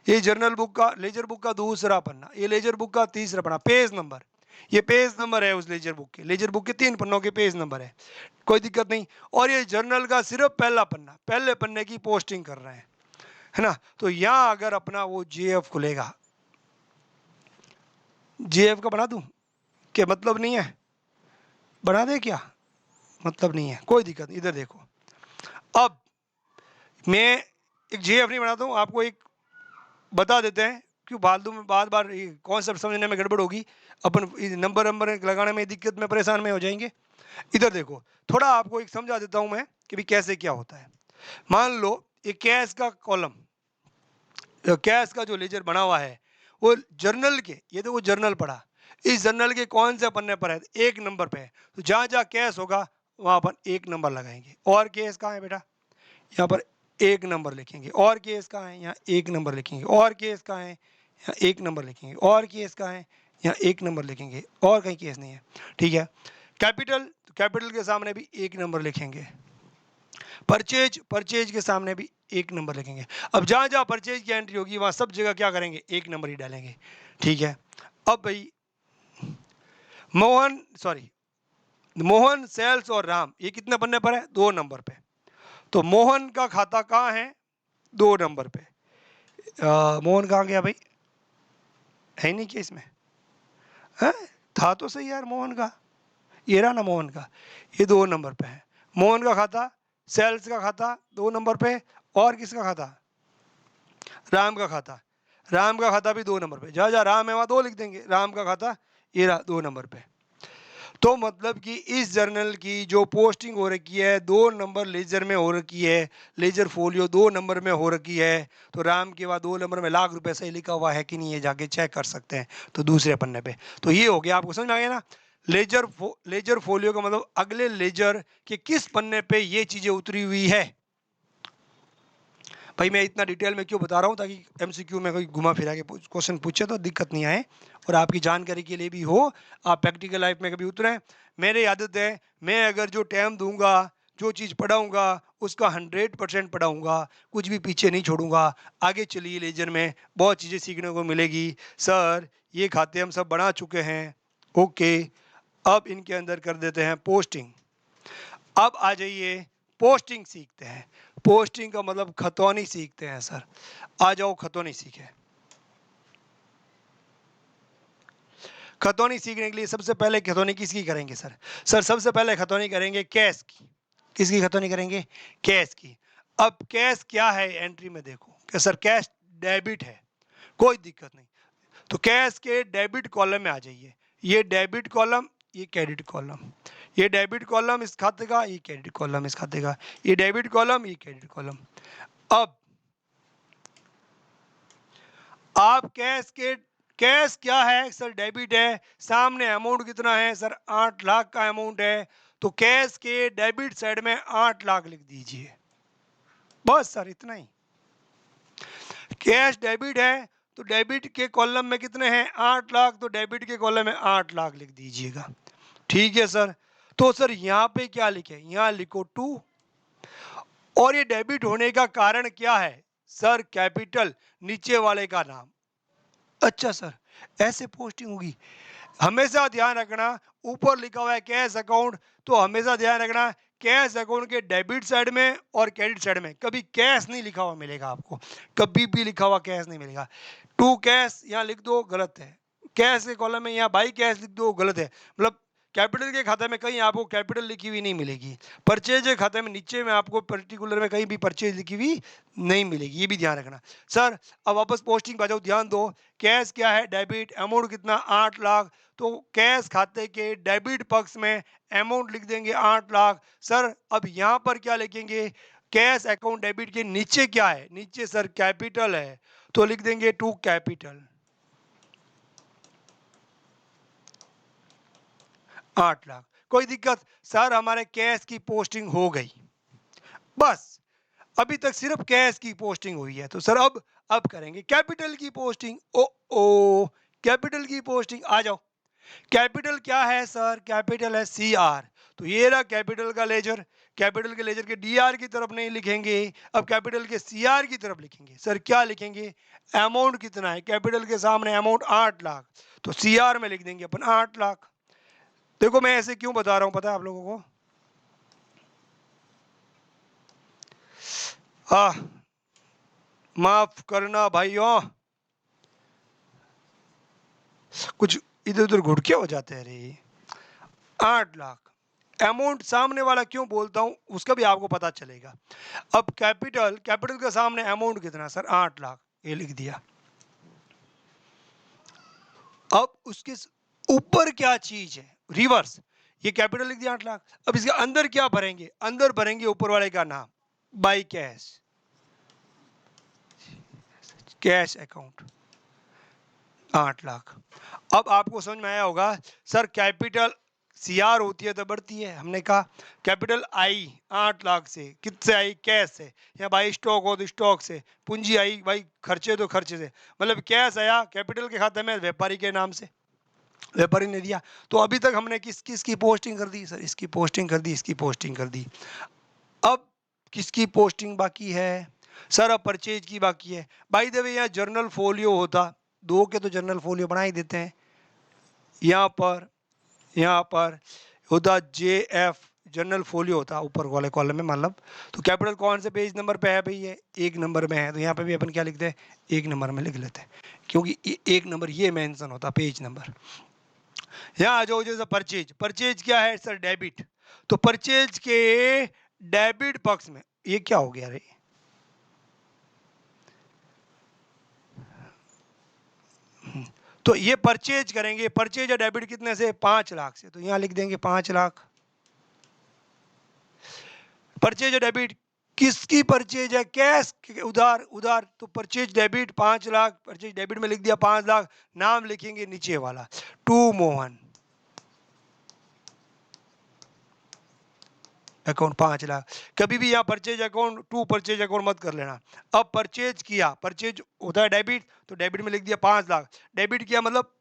ये जर्नल बुक का, लेजर बुक का दूसरा पन्ना, ये लेजर बुक का तीसरा पन्ना, पेज नंबर, ये पेज नंबर है उस लेजर बुक के, लेजर बुक के 3 पन्नों के पेज नंबर है, कोई दिक्कत नहीं। और ये जर्नल का सिर्फ पहला पन्ना, पहले पन्ने की पोस्टिंग कर रहे हैं, है ना। तो यहां अगर अपना वो जेएफ खुलेगा, जेएफ का बना दूं, क्या मतलब नहीं है, बना दे क्या, मतलब नहीं है, कोई दिक्कत नहीं। इधर देखो, अब मैं एक जेएफ नहीं बनाता हूं, आपको एक बता देते हैं, क्यों फालतू में बार बार कॉन्सेप्ट समझने में गड़बड़ होगी, अपन नंबर नंबर लगाने में दिक्कत में परेशान में हो जाएंगे। इधर देखो, थोड़ा आपको एक समझा देता हूं मैं कि भी कैसे क्या होता है। मान लो ये कैश का कॉलम, कैश का जो लेजर बना हुआ है वो जर्नल के, ये देखो जर्नल पड़ा, इस जर्नल के कौन से पन्ने पर है, 1 नंबर पे है। तो जहां जहां कैश होगा वहां पर 1 नंबर लगाएंगे। और केस कहाँ है बेटा, यहाँ पर 1 नंबर लिखेंगे। और केस कहाँ है, यहाँ 1 नंबर लिखेंगे। और केस कहाँ है, यहाँ 1 नंबर लिखेंगे। और केस कहाँ है, यहाँ 1 नंबर लिखेंगे, और कहीं केस नहीं है, ठीक है। कैपिटल, तो कैपिटल के सामने भी 1 नंबर लिखेंगे। परचेज, परचेज के सामने भी 1 नंबर लिखेंगे। अब जहां जहां परचेज की एंट्री होगी वहां सब जगह क्या करेंगे, 1 नंबर ही डालेंगे, ठीक है। अब भाई मोहन, सॉरी, मोहन, सेल्स और राम, ये कितने पन्ने पर है, 2 नंबर पे। तो मोहन का खाता कहाँ है, 2 नंबर पे। मोहन कहाँ गया भाई, है नहीं क्या इसमें, है, था तो सही यार मोहन का, ये रहा ना मोहन का, ये 2 नंबर पे है। मोहन का खाता, सेल्स का खाता 2 नंबर पे, और किसका खाता, राम का खाता, राम का खाता भी 2 नंबर पे। जहाँ जहाँ राम है वहाँ 2 लिख देंगे, राम का खाता ये रहा 2 नंबर पे। तो मतलब कि इस जर्नल की जो पोस्टिंग हो रखी है 2 नंबर लेजर में हो रखी है, लेजर फोलियो 2 नंबर में हो रखी है। तो राम के बाद 2 नंबर में लाख रुपए सही लिखा हुआ है कि नहीं, ये जाके चेक कर सकते हैं, तो दूसरे पन्ने पे। तो ये हो गया, आपको समझ में आ गया ना। लेजर फोलियो का मतलब अगले लेजर के किस पन्ने पे ये चीजें उतरी हुई है। भाई मैं इतना डिटेल में क्यों बता रहा हूँ, ताकि एमसीक्यू में कोई घुमा फिरा के क्वेश्चन पूछे तो दिक्कत नहीं आए, और आपकी जानकारी के लिए भी हो, आप प्रैक्टिकल लाइफ में कभी उतरें। मेरी आदत है, मैं अगर जो टाइम दूंगा, जो चीज़ पढ़ाऊंगा उसका 100% पढ़ाऊंगा, कुछ भी पीछे नहीं छोड़ूंगा। आगे चलिए, लेजर में बहुत चीज़ें सीखने को मिलेगी। सर ये खाते हम सब बना चुके हैं, ओके। अब इनके अंदर कर देते हैं पोस्टिंग। अब आ जाइए, पोस्टिंग सीखते हैं। पोस्टिंग का मतलब खतौनी सीखते हैं सर। आ जाओ खतौनी सीखे। खतौनी सीखने के लिए सबसे पहले खतौनी किसकी करेंगे सर, सर सबसे पहले खतौनी करेंगे कैश की। किसकी खतौनी करेंगे, कैश की। अब कैश क्या है एंट्री में देखो कि सर कैश डेबिट है, कोई दिक्कत नहीं। तो कैश के डेबिट कॉलम में आ जाइए, ये डेबिट कॉलम, ये क्रेडिट कॉलम, ये डेबिट कॉलम इस खाते का, ये क्रेडिट कॉलम इस खाते का, ये डेबिट कॉलम, ये क्रेडिट कॉलम। अब आप कैश क्या है सर? डेबिट है। सामने अमाउंट कितना है सर? 8 लाख का अमाउंट है। तो कैश के डेबिट साइड में 8 लाख लिख दीजिए, बस सर इतना ही। कैश डेबिट है तो डेबिट के कॉलम में कितने हैं? 8 लाख, तो डेबिट के कॉलम में 8 लाख लिख दीजिएगा। ठीक है सर। तो सर यहाँ पे क्या लिखे? यहाँ लिखो 2। और ये डेबिट होने का कारण क्या है सर? कैपिटल, नीचे वाले का नाम। अच्छा सर, ऐसे पोस्टिंग होगी। हमेशा ध्यान रखना, ऊपर लिखा हुआ है कैश अकाउंट, तो हमेशा ध्यान रखना कैश अकाउंट के डेबिट साइड में और क्रेडिट साइड में कभी कैश नहीं लिखा हुआ मिलेगा आपको, कभी भी लिखा हुआ कैश नहीं मिलेगा। टू कैश यहाँ लिख दो, गलत है। कैश के कॉलम में यहाँ बाई कैश लिख दो, गलत है। मतलब कैपिटल के खाते में कहीं आपको कैपिटल लिखी हुई नहीं मिलेगी। परचेज के खाते में नीचे में आपको पर्टिकुलर में कहीं भी परचेज लिखी हुई नहीं मिलेगी, ये भी ध्यान रखना। सर अब वापस पोस्टिंग पर जाओ, ध्यान दो। कैश क्या है? डेबिट। अमाउंट कितना? 8 लाख। तो कैश खाते के डेबिट पक्ष में अमाउंट लिख देंगे 8 लाख। सर अब यहाँ पर क्या लिखेंगे? कैश अकाउंट डेबिट के नीचे क्या है? नीचे सर कैपिटल है, तो लिख देंगे टू कैपिटल 8 लाख। कोई दिक्कत? सर हमारे कैश की पोस्टिंग हो गई, बस अभी तक सिर्फ कैश की पोस्टिंग हुई है। तो सर अब करेंगे कैपिटल की पोस्टिंग। ओ कैपिटल की पोस्टिंग, आ जाओ। कैपिटल क्या है सर? कैपिटल है सी आर। तो ये रहा कैपिटल का लेजर। कैपिटल के लेजर के डी आर की तरफ नहीं लिखेंगे, अब कैपिटल के सी आर की तरफ लिखेंगे। सर क्या लिखेंगे? अमाउंट कितना है? कैपिटल के सामने अमाउंट 8 लाख, तो सी आर में लिख देंगे अपन 8 लाख। देखो मैं ऐसे क्यों बता रहा हूं पता है आप लोगों को? माफ करना भाइयों, कुछ इधर उधर घुटके हो जाते हैं रे। 8 लाख अमाउंट, सामने वाला क्यों बोलता हूं उसका भी आपको पता चलेगा। अब कैपिटल के सामने अमाउंट कितना सर? 8 लाख, ये लिख दिया। अब उसके ऊपर क्या चीज है? रिवर्स। ये कैपिटल लिख दिया 8 लाख। अब इसके अंदर क्या भरेंगे? अंदर भरेंगे ऊपर वाले का नाम, by cash, cash account 8 lakh. अब आपको समझ में आया होगा सर कैपिटल सीआर होती है तो बढ़ती है। हमने कहा कैपिटल आई 8 लाख से, किससे आई? कैश से। या भाई स्टॉक हो तो स्टॉक से, पूंजी आई भाई खर्चे तो खर्चे से। मतलब कैश आया कैपिटल के खाते में व्यापारी के नाम से, व्यापारी ने दिया। तो अभी तक हमने किस किस की पोस्टिंग कर दी सर? इसकी पोस्टिंग कर दी, इसकी पोस्टिंग कर दी। अब किसकी पोस्टिंग बाकी है सर? अब परचेज की बाकी है। बाई द वे यहाँ जर्नल फोलियो होता, दो के तो जर्नल फोलियो बना ही देते हैं। यहाँ पर होता जे एफ, जर्नल फोलियो होता ऊपर वाले कॉलम में, मतलब। तो कैपिटल कौन से पेज नंबर पे है भाई? ये 1 नंबर में है, तो यहाँ पे भी अपन क्या लिखते हैं? 1 नंबर में लिख लेते हैं, क्योंकि 1 नंबर ये मेंशन होता पेज नंबर। यहाँ आ जाओ, जैसे परचेज। परचेज क्या है सर? डेबिट। तो परचेज के डेबिट पक्ष में ये क्या हो गया रे? तो ये परचेज करेंगे, परचेज या डेबिट कितने से? 5 लाख से, तो यहां लिख देंगे 5 लाख। परचेज या डेबिट किसकी परचेज है? कैश, उधार, उधार। तो purchase debit 5 lakh, purchase debit में लिख दिया 5 लाख। नाम लिखेंगे नीचे वाला, टू मोहन, अकाउंट 5 लाख। कभी भी यहाँ purchase account to purchase account मत कर लेना। अब परचेज किया, परचेज होता है डेबिट, तो डेबिट में लिख दिया 5 लाख। डेबिट किया मतलब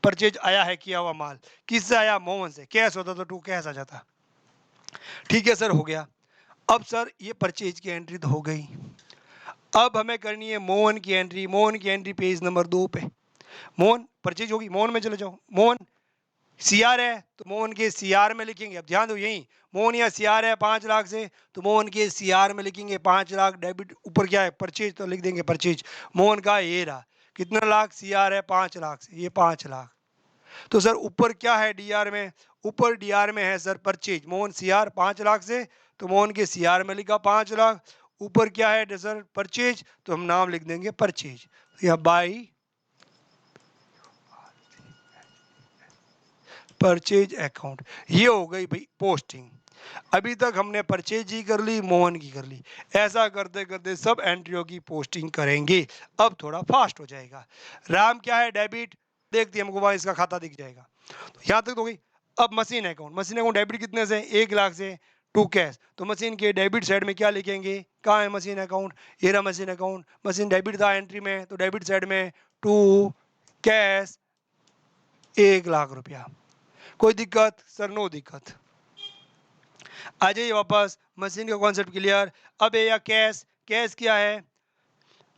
परचेज आया है, किया हुआ माल। किससे आया? मोहन से। कैश होता तो टू कैश आ जाता। ठीक है सर, हो गया। अब सर ये परचेज की एंट्री तो हो गई। अब हमें करनी है मोहन की एंट्री। मोहन की एंट्री पेज नंबर 2 पे। मोहन परचेज होगी, मोहन में चले जाओ। मोहन सीआर है तो मोहन के सीआर में लिखेंगे। अब ध्यान दो, यही मोहन या सीआर है 5 लाख से, तो मोहन के सीआर में लिखेंगे 5 लाख। डेबिट ऊपर क्या है? परचेज, तो लिख देंगे परचेज। मोहन का ये रहा, कितना लाख? सीआर है 5 लाख से, ये 5 लाख। तो सर ऊपर क्या है डीआर में? ऊपर डीआर में है sir purchase. Mohan CR 5 lakh से, तो मोहन के सीआर में लिखा 5 लाख। ऊपर क्या है सर? परचेज, तो हम नाम लिख देंगे परचेज। या बाई परचेज अकाउंट, ये हो गई भाई पोस्टिंग। अभी तक हमने परचेज ही कर ली, मोहन की कर ली, ऐसा करते करते सब एंट्रियों की पोस्टिंग करेंगे। अब थोड़ा फास्ट हो जाएगा। राम क्या है, डेबिट, देखते हैं हमको वहाँ इसका खाता दिख जाएगा। तो यहाँ तक तो हो गई। अब machine account, machine account debit कितने से, 1 लाख से, टू कैश। तो मशीन के डेबिट साइड में क्या लिखेंगे, कहाँ है मशीन अकाउंट, ये रहा मशीन अकाउंट, मशीन डेबिट था एंट्री में, तो डेबिट साइड में टू कैश 1 लाख रुपया। कोई दिक्कत सर? नो दिक्कत। आ जाइए वापस, मशीन का कॉन्सेप्ट क्लियर। अब ये या कैश, कैश क्या है,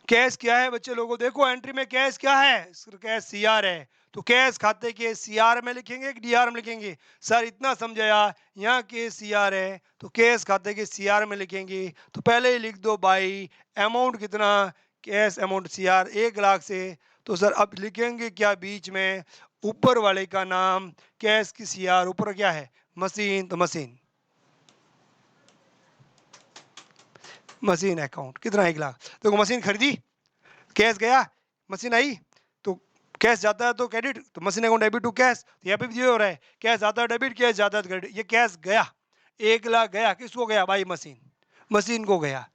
कैश क्या है बच्चे लोगों, देखो एंट्री में कैश क्या है, कैश सीआर है। तो कैश खाते के सीआर में लिखेंगे कि डीआर में लिखेंगे? सर इतना समझाया, यहाँ के सीआर है तो कैश खाते के सीआर में लिखेंगे। तो पहले ही लिख दो बाई अमाउंट कितना, कैश अमाउंट सीआर 1 लाख से। तो सर अब लिखेंगे क्या बीच में, ऊपर वाले का नाम कैश की सीआर, ऊपर क्या है मशीन, तो मशीन, मशीन अकाउंट कितना 1 लाख। देखो मशीन खरीदी, कैश गया, मशीन आई, तो कैश जाता है तो क्रेडिट, तो machine account debit to cash. तो यहाँ पे भी ये हो रहा है, कैश जाता है डेबिट, कैश जाता है क्रेडिट। ये कैश गया, 1 लाख गया, किसको गया भाई, मशीन, मशीन को गया।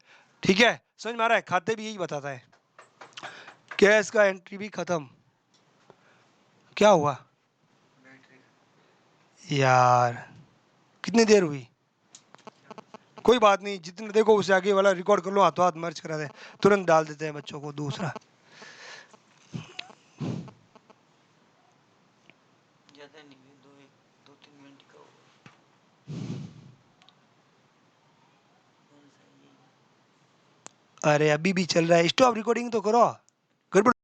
ठीक है, समझ में आ रहा है? खाते भी यही बताता है। कैश का एंट्री भी खत्म। क्या हुआ यार, कितनी देर हुई? कोई बात नहीं, जितने देखो उससे आगे वाला रिकॉर्ड कर लो, हाथों हाथ मर्ज करा दे, तुरंत डाल देते हैं बच्चों को दूसरा। ज्यादा नहीं है, 2-3 मिनट का होगा। अरे अभी भी चल रहा है, स्टॉप रिकॉर्डिंग तो करो, गड़बड़